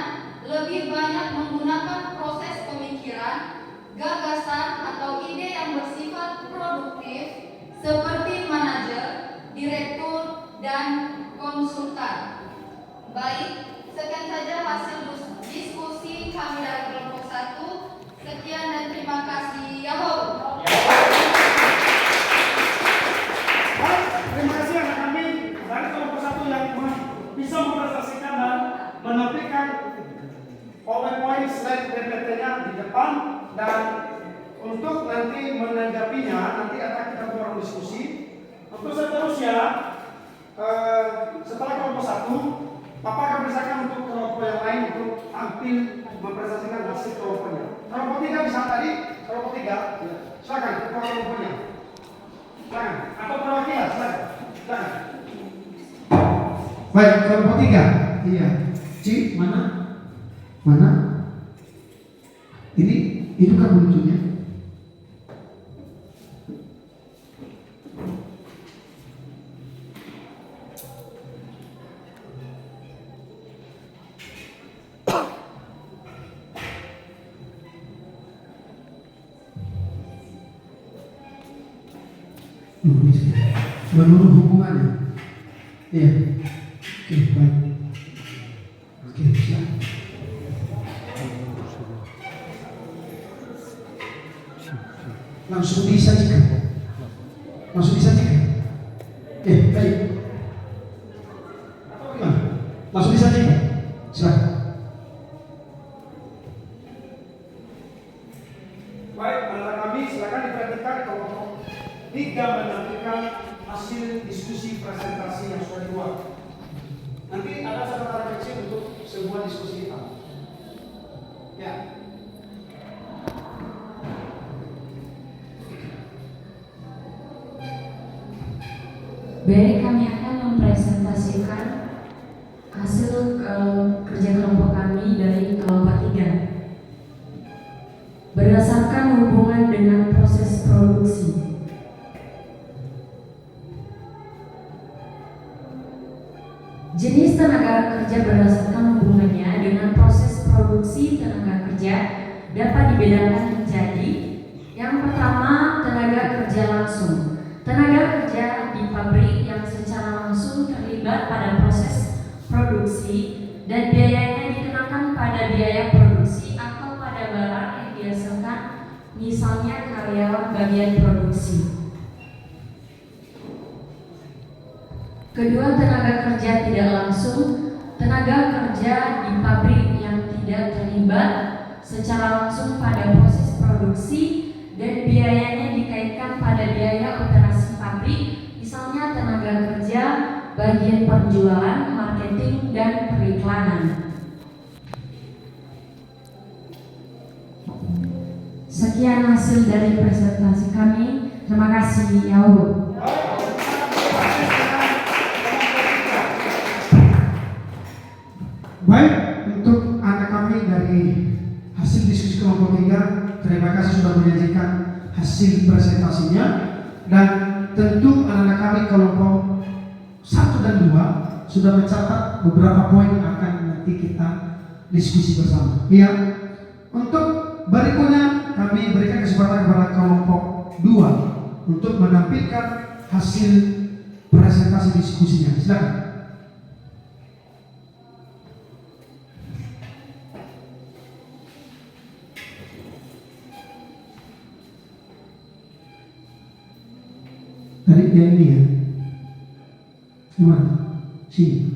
lebih banyak menggunakan proses pemikiran, gagasan atau ide yang bersifat produktif seperti manajer, direktur, dan konsultan. Baik, sekian saja hasil diskusi kami dari kelompok 1. Sekian dan terima kasih. Yahoo! Terima kasih anak kami dari kelompok 1 yang bisa mempresentasikan dan menampilkan PowerPoint slide PPT-nya di depan, dan untuk nanti menanggapinya nanti akan kita berlangsung diskusi. Untuk seterusnya setelah kelompok 1, Bapak akan persilakan untuk kelompok yang lain untuk tampil mempresentasikan hasil kelompoknya. Kelompok 3 bisa tadi, kelompok 3 silakan ketua kelompoknya. Silakan, atau perwakilan, silakan. Silakan. Baik, kelompok 3. Iya. Ci, mana? Mana? Ini kan bentuknya. Menurut hubungannya. Iya. Oke, baik. Oke, siap. Langsung disajikan. Langsung disajikan. Baik. Atau gimana? Langsung disajikan. Silakan. Baik, anak kami silakan diperhatikan kelompok 3 menampilkan hasil diskusi presentasi yang sudah dibuat. Nanti ada catatan kecil untuk sebuah diskusi kita. Ya. Baik, kami akan mempresentasikan hasil kerja kelompok kami dari kelompok 3 berdasarkan hubungan dengan proses produksi. Jenis tenaga kerja berdasarkan hubungannya dengan proses produksi tenaga kerja dapat dibedakan menjadi yang pertama, tenaga kerja langsung. Tenaga kerja di pabrik yang secara langsung terlibat pada proses produksi dan biayanya dikenakan pada biaya produksi atau pada barang yang dihasilkan, misalnya karyawan bagian produksi. Kedua, tenaga kerja tidak langsung, tenaga kerja di pabrik yang tidak terlibat secara langsung pada proses produksi dan biayanya dikaitkan pada biaya operasi pabrik, misalnya tenaga kerja bagian penjualan, marketing, dan periklanan. Sekian hasil dari presentasi kami. Terima kasih, ya Allah. Baik, untuk anak kami dari hasil diskusi kelompok 3, terima kasih sudah menyajikan hasil presentasinya. Dan tentu anak-anak kami kelompok 1 dan 2 sudah mencatat beberapa poin yang akan nanti kita diskusi bersama. Ya, untuk berikutnya kami berikan kesempatan kepada kelompok 2 untuk menampilkan hasil presentasi diskusinya. Silakan. Tadi yang ini ya, gimana? Sini.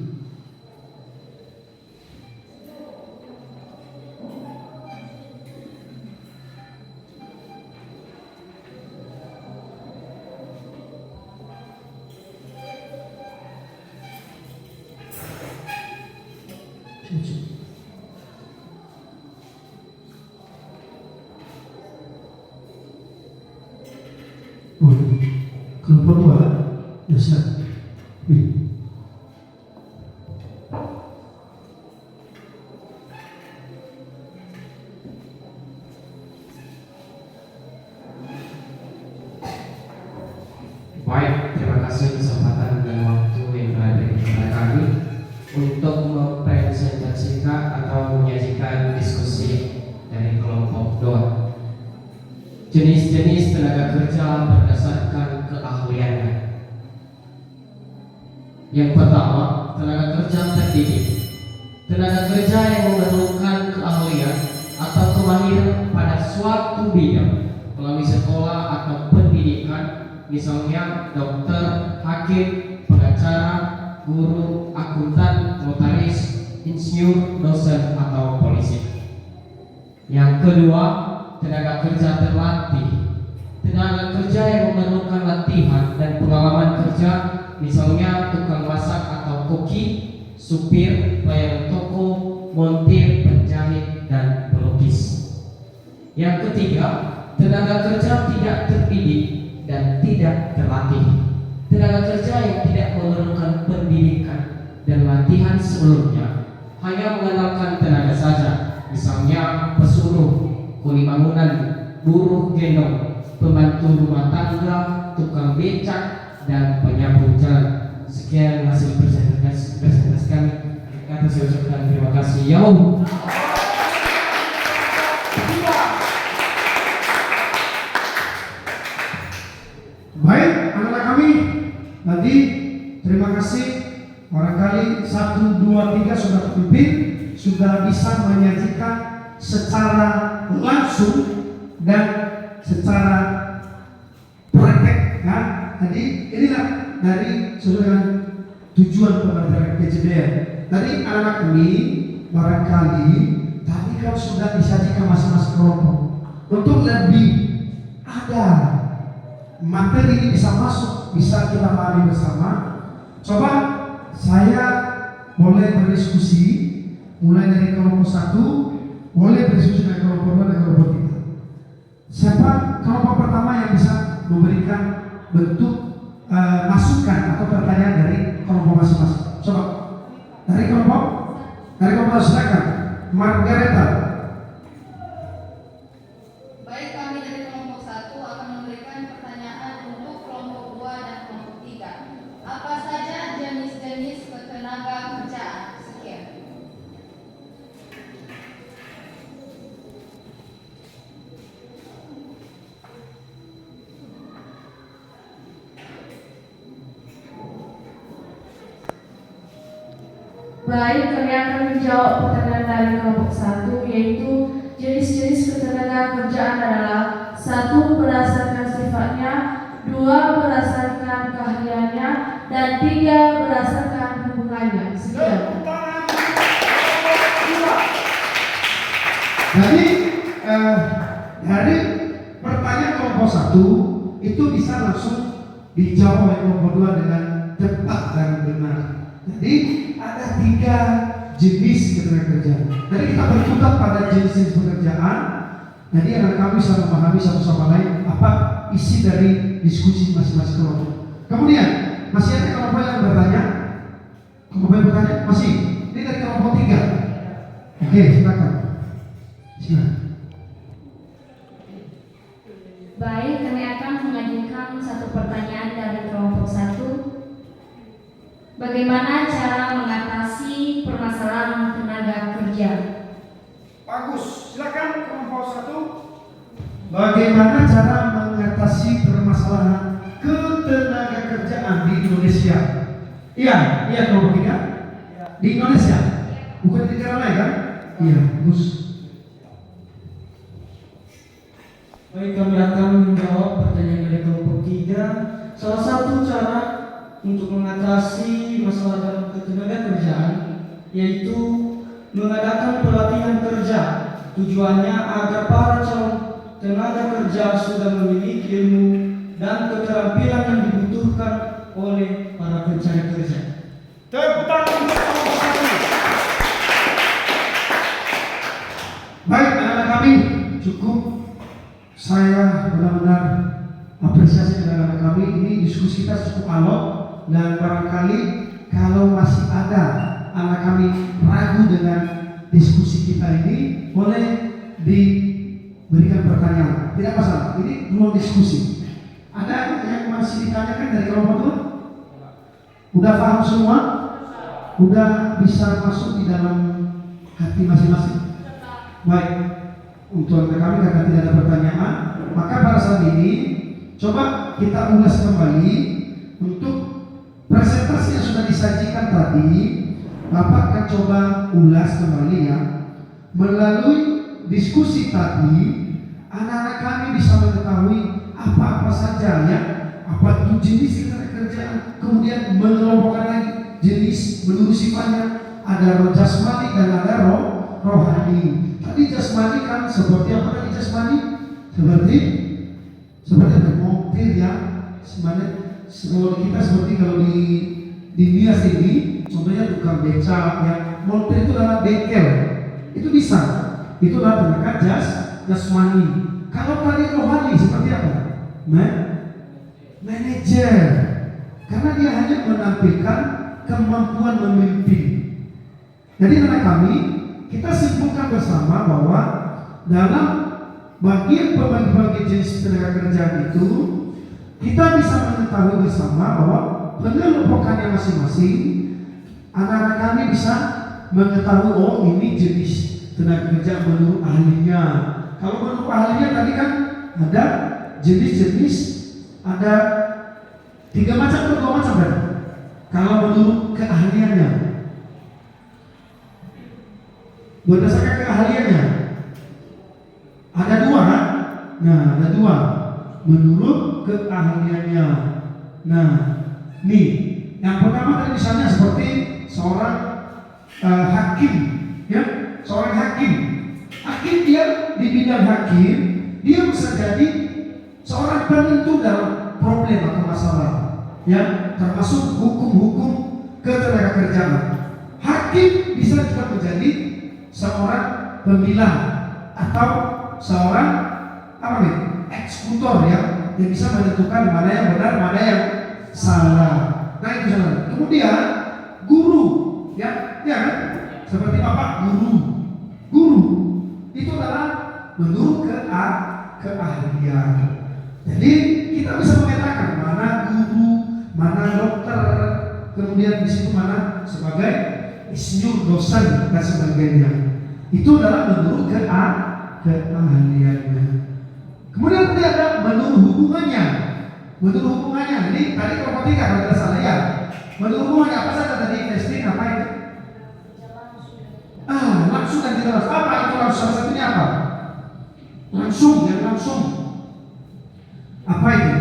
Oh, kelompok 2 ya siap. Baik, terima kasih kesempatan dan waktu yang telah diberikan kepada kami untuk mempresentasikan atau menyajikan diskusi dari kelompok 2. Jenis-jenis tenaga kerja berdasarkan keahliannya. Yang pertama, tenaga kerja terdidik. Tenaga kerja yang memerlukan keahlian atau kemahiran pada suatu bidang melalui sekolah atau pendidikan, misalnya dokter, hakim, pengacara, guru, akuntan, notaris, insinyur, dosen, atau polisi. Yang kedua, tenaga kerja terlatih. Tenaga kerja yang memerlukan latihan dan pengalaman kerja, misalnya tukang masak atau koki, supir, pelayan toko, montir, penjahit, dan pelukis. Yang ketiga, tenaga kerja tidak terdidik dan tidak terlatih. Tenaga kerja yang tidak memerlukan pendidikan dan latihan sebelumnya, hanya mengandalkan tenaga saja, misalnya pesuruh, kuli bangunan, buruh gendong, pembantu rumah tangga, tukang becak, dan penyapu jalan. Sekian hasil presentasi kami. Kata saya ucapkan terima kasih. Ya Allah. Baik, anak-anak kami tadi terima kasih. Barangkali 1, 2, 3 sudah terpimpin, sudah bisa menyajikan secara langsung dan secara praktek. Nah, tadi inilah dari sesuai tujuan pembelajaran PJDN. Tadi anak-anak kami barangkali tadi kan sudah disajikan masing-masing kelompok untuk lebih ada materi ini bisa masuk, bisa kita pahami bersama. Coba saya boleh berdiskusi mulai dari kelompok 1, boleh berdiskusi dari kelompok 2 dan kelompok 3. Siapa kelompok pertama yang bisa memberikan bentuk masukan atau pertanyaan dari kelompok masing-masing? Coba dari kelompok silakan, Margareta. Baik, kami dari kelompok 1 akan memberikan pertanyaan untuk kelompok 2 dan kelompok 3. Apa saja jenis-jenis ketenaga kerjaan? Sekian. Baik, kami akan menjawab pertanyaan dari kelompok 1, yaitu jenis-jenis ketenaga kerjaan adalah 1. Berdasarkan sifatnya, 2. Berdasarkan keahliannya, dan 3 berdasarkan hubungannya. Sekian. Jadi dari pertanyaan kelompok 1 itu bisa langsung dijawab oleh kelompok 2 dengan tepat dan benar. Jadi ada 3 jenis ketenaga kerjaan. Jadi kita berkutat pada jenis-jenis pekerjaan. Jadi anak kami bisa memahami satu sama lain apa isi dari diskusi masing-masing kelompok. Kemudian masih ada kelompok yang bertanya? Kelompok yang bertanya? Masih? Ini dari kelompok 3. Oke, silakan. Silakan. Baik, kami akan mengajukan satu pertanyaan dari kelompok 1. Bagaimana cara mengatasi permasalahan tenaga kerja? Bagus, silakan kelompok 1. Bagaimana cara mengatasi permasalahan ketenaga kerjaan di Indonesia? Iya kelompok 3. Di Indonesia, bukan di negara lain kan? Iya, bagus. Baik, kami akan menjawab pertanyaan dari kelompok 3. Salah satu cara untuk mengatasi masalah dalam ketenaga kerjaan yaitu mengadakan pelatihan kerja. Tujuannya agar para calon tenaga kerja sudah memiliki ilmu dan keterampilan yang dibutuhkan oleh para pencari kerja. Tepuk tangan untuk kelompok 1. Baik, anak-anak kami, cukup. Saya benar-benar apresiasi dengan anak kami. Ini diskusi kita cukup alot dan barangkali kalau masih ada anak kami ragu dengan diskusi kita ini, boleh diberikan pertanyaan. Tidak masalah. Ini belum diskusi. Ada yang masih ditanyakan dari kelompok itu? Udah paham semua? Udah bisa masuk di dalam hati masing-masing? Baik. Untuk anak kami karena tidak ada pertanyaan, maka pada saat ini coba kita ulas kembali untuk presentasi yang sudah disajikan tadi. Bapak akan coba ulas kembali ya. Melalui diskusi tadi, anak-anak kami bisa mengetahui apa-apa saja ya, apa itu jenis ketenaga kerjaan, kemudian mengelompokkan lagi jenis menurut sifatnya, ada roh jasmani dan ada roh rohani. Tadi jasmani kan seperti apa tadi jasmani? Seperti ada mobil ya. Sebenarnya kalau kita seperti kalau di Nias ini, contohnya tukang beca ya. Mobil itu adalah bengkel. Itu bisa. Itu adalah tenaga jasmani. Kalau tadi rohani seperti apa? Manajer. Karena dia hanya menampilkan kemampuan memimpin. Jadi anak kami, kita simpulkan bersama bahwa dalam bagian pembagi-bagi jenis tenaga kerjaan itu kita bisa mengetahui bersama bahwa pengelompokannya masing-masing, anak-anak kami bisa mengetahui oh ini jenis tenaga kerja menurut ahlinya. Kalau menurut ahlinya tadi kan ada jenis-jenis, ada 3 macam atau 2 macam kan? Kalau menurut keahliannya, berdasarkan keahliannya ada 2 kan? Nah, ada 2 menurut keahliannya. Nah, nih yang pertama tadi misalnya seperti seorang hakim, ya, seorang hakim dia di bidang hakim dia bisa jadi seorang penentu dalam problem atau masalah, ya, termasuk hukum-hukum ketenagakerjaan. Hakim bisa juga menjadi seorang pemilah atau seorang eksekutor ya, yang bisa menentukan mana yang benar, mana yang salah. Nah itu salah. Kemudian guru ya kan? Seperti bapak guru itu adalah menurut keahlian. Jadi kita bisa memetakan mana guru, mana dokter, kemudian di situ mana sebagai insinyur, dosen dan sebagainya. Itu adalah menurut keahliannya. Kemudian tadi ada menurut hubungannya. Menurut hubungannya ini tadi kelompok 3 kalau tidak salah ya. Menurut hubungannya apa saja tadi testing apa itu? Langsung dan tidak langsung. Apa itu langsung? Salah satunya apa? Langsung, yang langsung. Apa itu?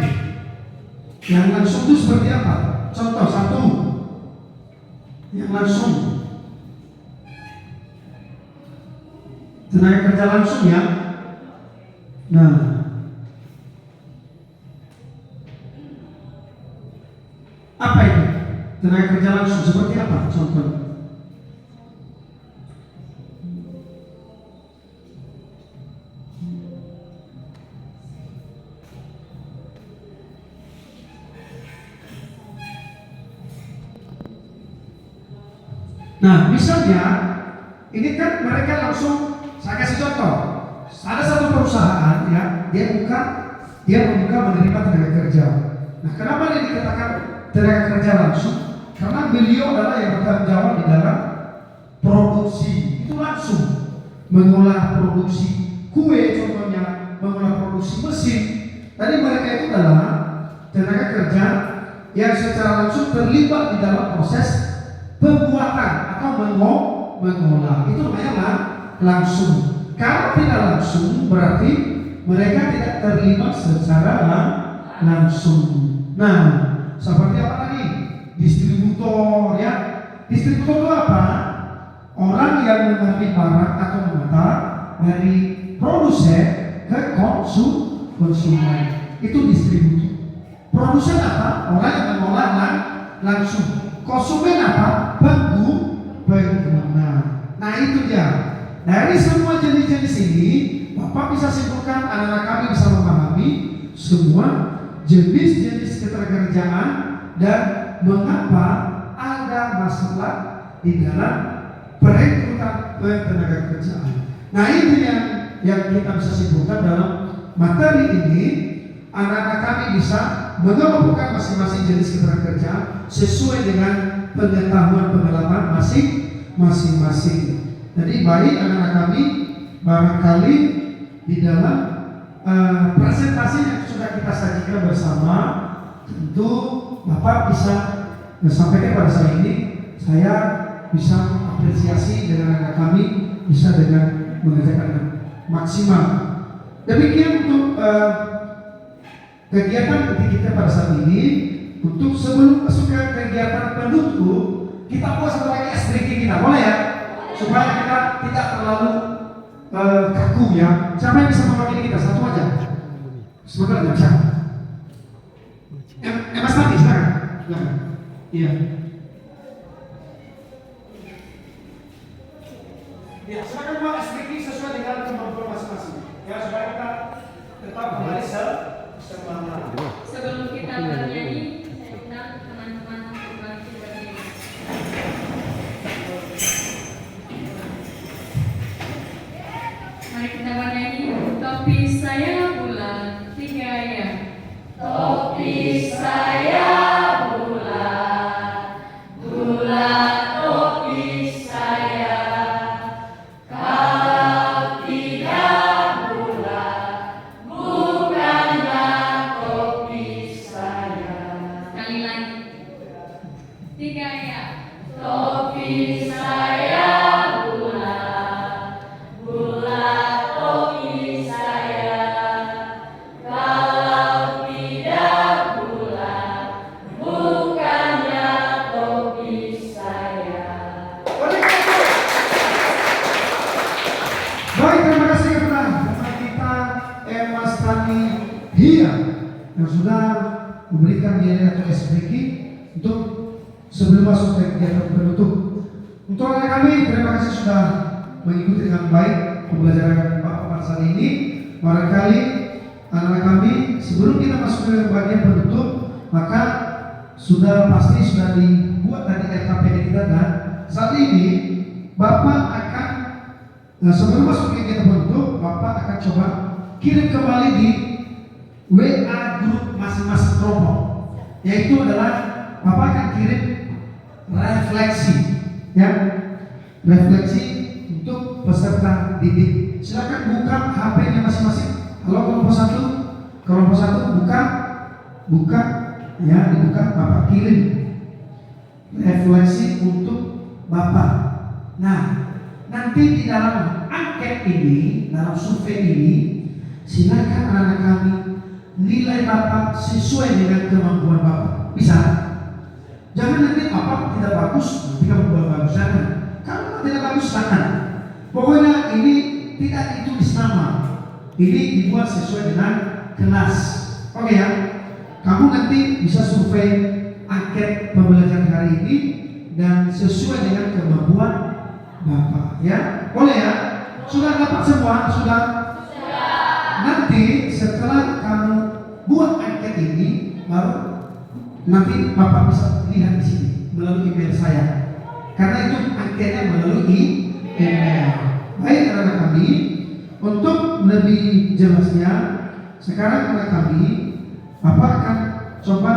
Yang langsung itu seperti apa? contoh satu yang langsung, tenaga kerja langsung ya. Nah, apa itu tenaga kerja langsung, seperti apa contohnya? Nah, misalnya ini kan mereka langsung, saya kasih contoh, ada satu perusahaan ya, dia membuka menerima tenaga kerja. Nah, kenapa dia dikatakan tenaga kerja langsung? Karena beliau adalah yang bertanggung jawab di dalam produksi, itu langsung mengolah produksi kue, contohnya mengolah produksi mesin. Tadi mereka itu adalah tenaga kerja yang secara langsung terlibat di dalam proses pembuatan atau mengolah, itu namanya langsung. Kalau tidak langsung berarti mereka tidak terlibat secara langsung. Nah, seperti apa tadi? Distributor ya. Distributor itu apa? Orang yang mengambil barang atau mengantar dari produsen ke konsumen. Itu distributor. Produsen apa? Orang yang mengolah langsung. Konsumen apa? Pengguna. Nah, itu dia. Dari semua jenis-jenis ini, Bapak bisa simpulkan, anak-anak kami bisa memahami semua jenis-jenis ketenagakerjaan dan mengapa ada masalah di dalam perekrutan ketenagakerjaan. Nah, itu yang kita bisa simpulkan dalam materi ini. Anak-anak kami bisa mengelompokkan masing-masing jenis ketenagakerjaan sesuai dengan pengetahuan pengalaman masing-masing. Jadi baik anak-anak kami, barangkali di dalam presentasi yang sudah kita sajikan bersama, tentu Bapak bisa sampaikan pada saya ini, saya bisa apresiasi dengan anak kami bisa dengan mengerjakan maksimal. Demikian untuk kegiatan kita pada saat ini. Untuk sebelum masuk ke kegiatan penutup, kita buat satu lagi ice breaking kita, boleh ya? Supaya kita tidak terlalu kaku ya. Siapa yang bisa mewakili kita? Satu aja. Semoga ada bisa. Mas Tati, silakan. Iya. Ya, silakan buat ice breaking sesuai dengan kemampuan masing-masing. Ya, supaya kita tetap kembali semangat. Sebelum kita bernyanyi, saya undang teman-teman berbagi berdiri. Mari kita bernyanyi Topi Saya Bulan, 3 ya. Topi saya bulan, bulan topi saya. Kalau tidak bulan, bukanlah topi saya. Sekali lagi, 3 ya. Topi saya bulan, bulan topi saya. Kalau tidak bulan, bukannya topi saya. Baik, terima kasih kepada teman kita Mas Tani Hia yang sudah memberikan biaya atau SPK untuk sebelum masuk ke kegiatan penutup. Untuk anak kami, terima kasih sudah mengikuti dengan baik pembelajaran Bapak pada saat ini. Barangkali anak-anak kami sebelum kita masuk ke bagian penutup, maka pasti sudah dibuat tadi LKPD kita, dan saat ini Bapak akan sebelum masuk ke kegiatan penutup, Bapak akan coba kirim kembali di WA grup masing-masing kelompok, yaitu adalah Bapak akan kirim refleksi, ya, refleksi untuk peserta didik. Silakan buka HP-nya masing-masing. Kalau kelompok satu buka, ya, dibuka, Bapak kirim refleksi untuk Bapak. Nah, nanti di dalam angket ini, dalam survei ini, silakan anak-anak kami nilai Bapak sesuai dengan kemampuan Bapak. Bisa? jangan nanti apa tidak bagus, nanti kamu buat bagus jangan. Kalau tidak bagus jangan. Pokoknya ini tidak ditulis nama. Ini dibuat sesuai dengan kelas. Oke ya. Kamu nanti bisa survei angket pembelajaran hari ini dan sesuai dengan kemampuan Bapak ya. Boleh ya? Sudah dapat semua? Sudah? Nanti setelah kamu buat angket ini baru nanti Bapak bisa lihat di sini melalui email saya. Karena itu angketnya melalui email. Baik anak-anak kami, untuk lebih jelasnya sekarang anak kami Bapak akan coba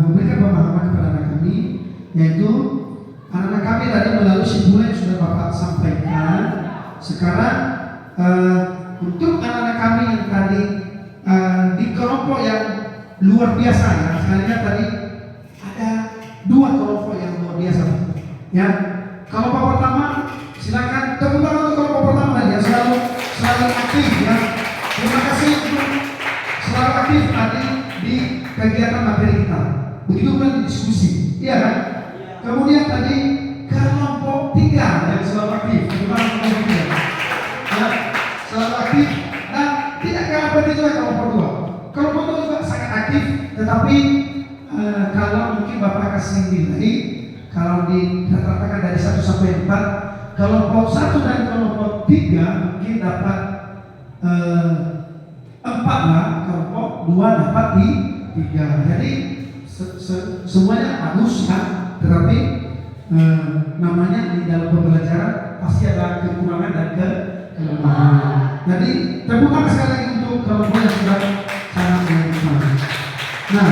memberikan pemahaman kepada anak kami, yaitu anak-anak kami tadi melalui simpulan yang sudah Bapak sampaikan. Sekarang untuk anak-anak kami yang tadi di kelompok yang luar biasa ya, sekali lihat tadi ada 2 kelompok yang luar biasa ya. Kelompok pertama silakan tepuk tangan untuk kelompok pertama ya, selalu aktif ya. Terima kasih untuk selalu aktif tadi di kegiatan materi kita. Begitu pula di diskusi, iya kan? Kemudian tadi kelompok 3 yang selalu aktif, kelompok 3 ya, selalu aktif dan tidak kalah penting juga kelompok 2. Kelompok 2 juga sangat aktif, tetapi kalau mungkin Bapak kasih nilai, kalau dirata-ratakan dari 1 sampai 4, kelompok 1 dan kelompok 3 mungkin dapat 4 lah, kelompok 2 dapat di 3. Jadi semuanya bagus kan, tetapi namanya di dalam pembelajaran pasti ada kekurangan dan kelemahan. Jadi tepuk tangan sekali lagi untuk kelompok yang sudah sangat bermanfaat. Nah,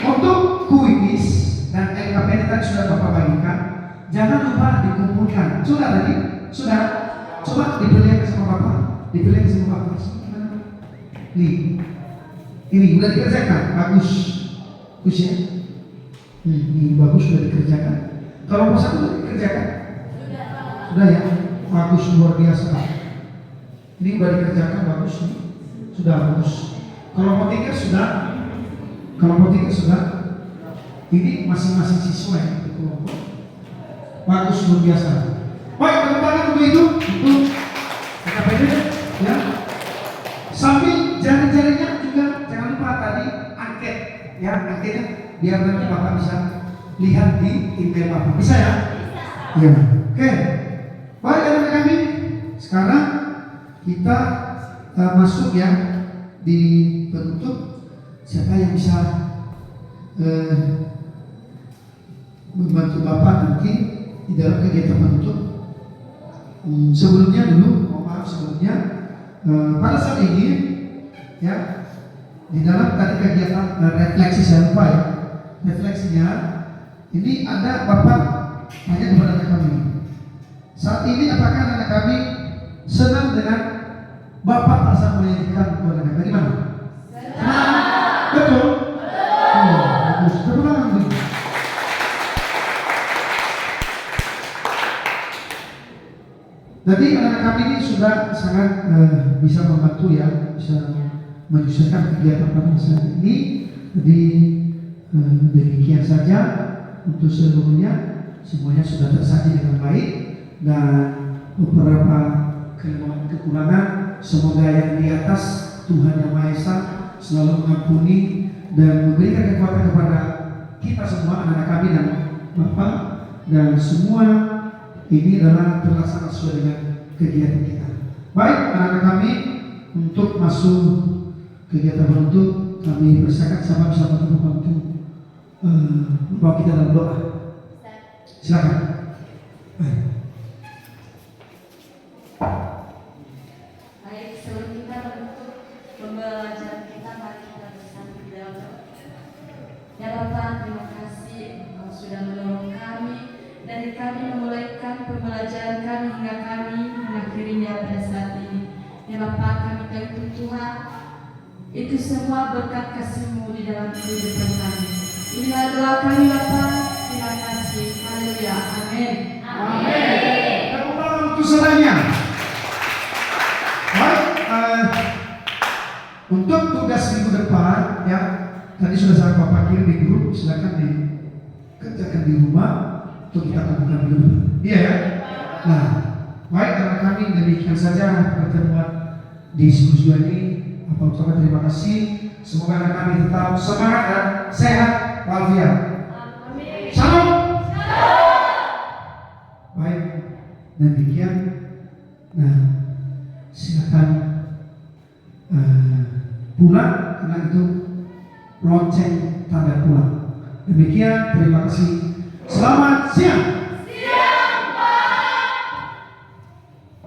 untuk kuis dan LKPN tadi sudah Bapak bagikan, jangan lupa dikumpulkan. Sudah tadi? Sudah? Coba diperlihatkan sama Bapak. Diperlihatkan sama Bapak. Ini sudah dikerjakan, bagus. Bagus ya? Ini bagus, sudah dikerjakan. Kalau pas sudah dikerjakan? Sudah ya? Bagus, luar biasa. Ini sudah dikerjakan, bagus nih. Sudah bagus. Kelompok 3 sudah. Kelompok 3 sudah. Ini masing-masing siswa yang ikut kelompok. Bagus, luar biasa. Baik, tepuk tangan untuk itu, untuk KKPD ya. Sambil jari-jarinya juga jangan lupa tadi angket ya, angketnya biar nanti Bapak bisa lihat di email Bapak. Bisa ya? Iya. Oke. Baik anak-anak kami, sekarang kita masuk ya di penutup. Siapa yang bisa membantu Bapak nanti di dalam kegiatan penutup? Sebelumnya dulu, mohon maaf sebelumnya, pada saat ini ya di dalam tadi kegiatan refleksi saya lupa ya, refleksinya ini ada Bapak tanya kepada anak kami, saat ini apakah anak kami senang dengan Bapak rasa menyajikan kepada kami? Bagaimana? Senang. Betul? Bagus. Tepuk tangan dulu. Jadi anak-anak kami ini sudah sangat bisa membantu ya, bisa menyusulkan kegiatan pada saat ini. Jadi demikian saja untuk seluruhnya, semuanya sudah tersaji dengan baik dan beberapa kelemahan kekurangan semoga yang di atas Tuhan Yang Maha Esa selalu mengampuni dan memberikan kekuatan kepada kita semua, anak-anak kami dan Bapak, dan semua ini adalah terlaksana sesuai dengan kegiatan kita. Baik anak-anak kami, untuk masuk kegiatan penutup kami persilakan sama bisa membantu membawa kita dalam doa. Silakan. Baik. Baik, sebelum kita menutup pembelajaran kita, mari kita bersama di dalam doa. Ya Bapak, terima kasih Engkau sudah menolong kami dari kami memulaikan pembelajaran kami hingga kami mengakhirinya pada saat ini. Ya Bapak, kami tahu Tuhan, itu semua berkat kasih-Mu di dalam kehidupan kami. Inilah doa kami Bapak. Terima kasih. Haleluya. Amin. Amin. Tepuk tangan untuk saudaranya. Baik, untuk tugas minggu depan ya, tadi sudah saya Bapak kirim di grup, silakan kerjakan di rumah atau kita lakukan di rumah. Iya ya? Nah, baik karena kami demikian saja pertemuan diskusi ini. Apa ucapan terima kasih. Semoga anak kami tetap semangat dan sehat walafiat. Shalom. Baik, demikian. Nah, silakan pulang karena itu lonceng tanda pulang. Demikian, terima kasih. Selamat siang.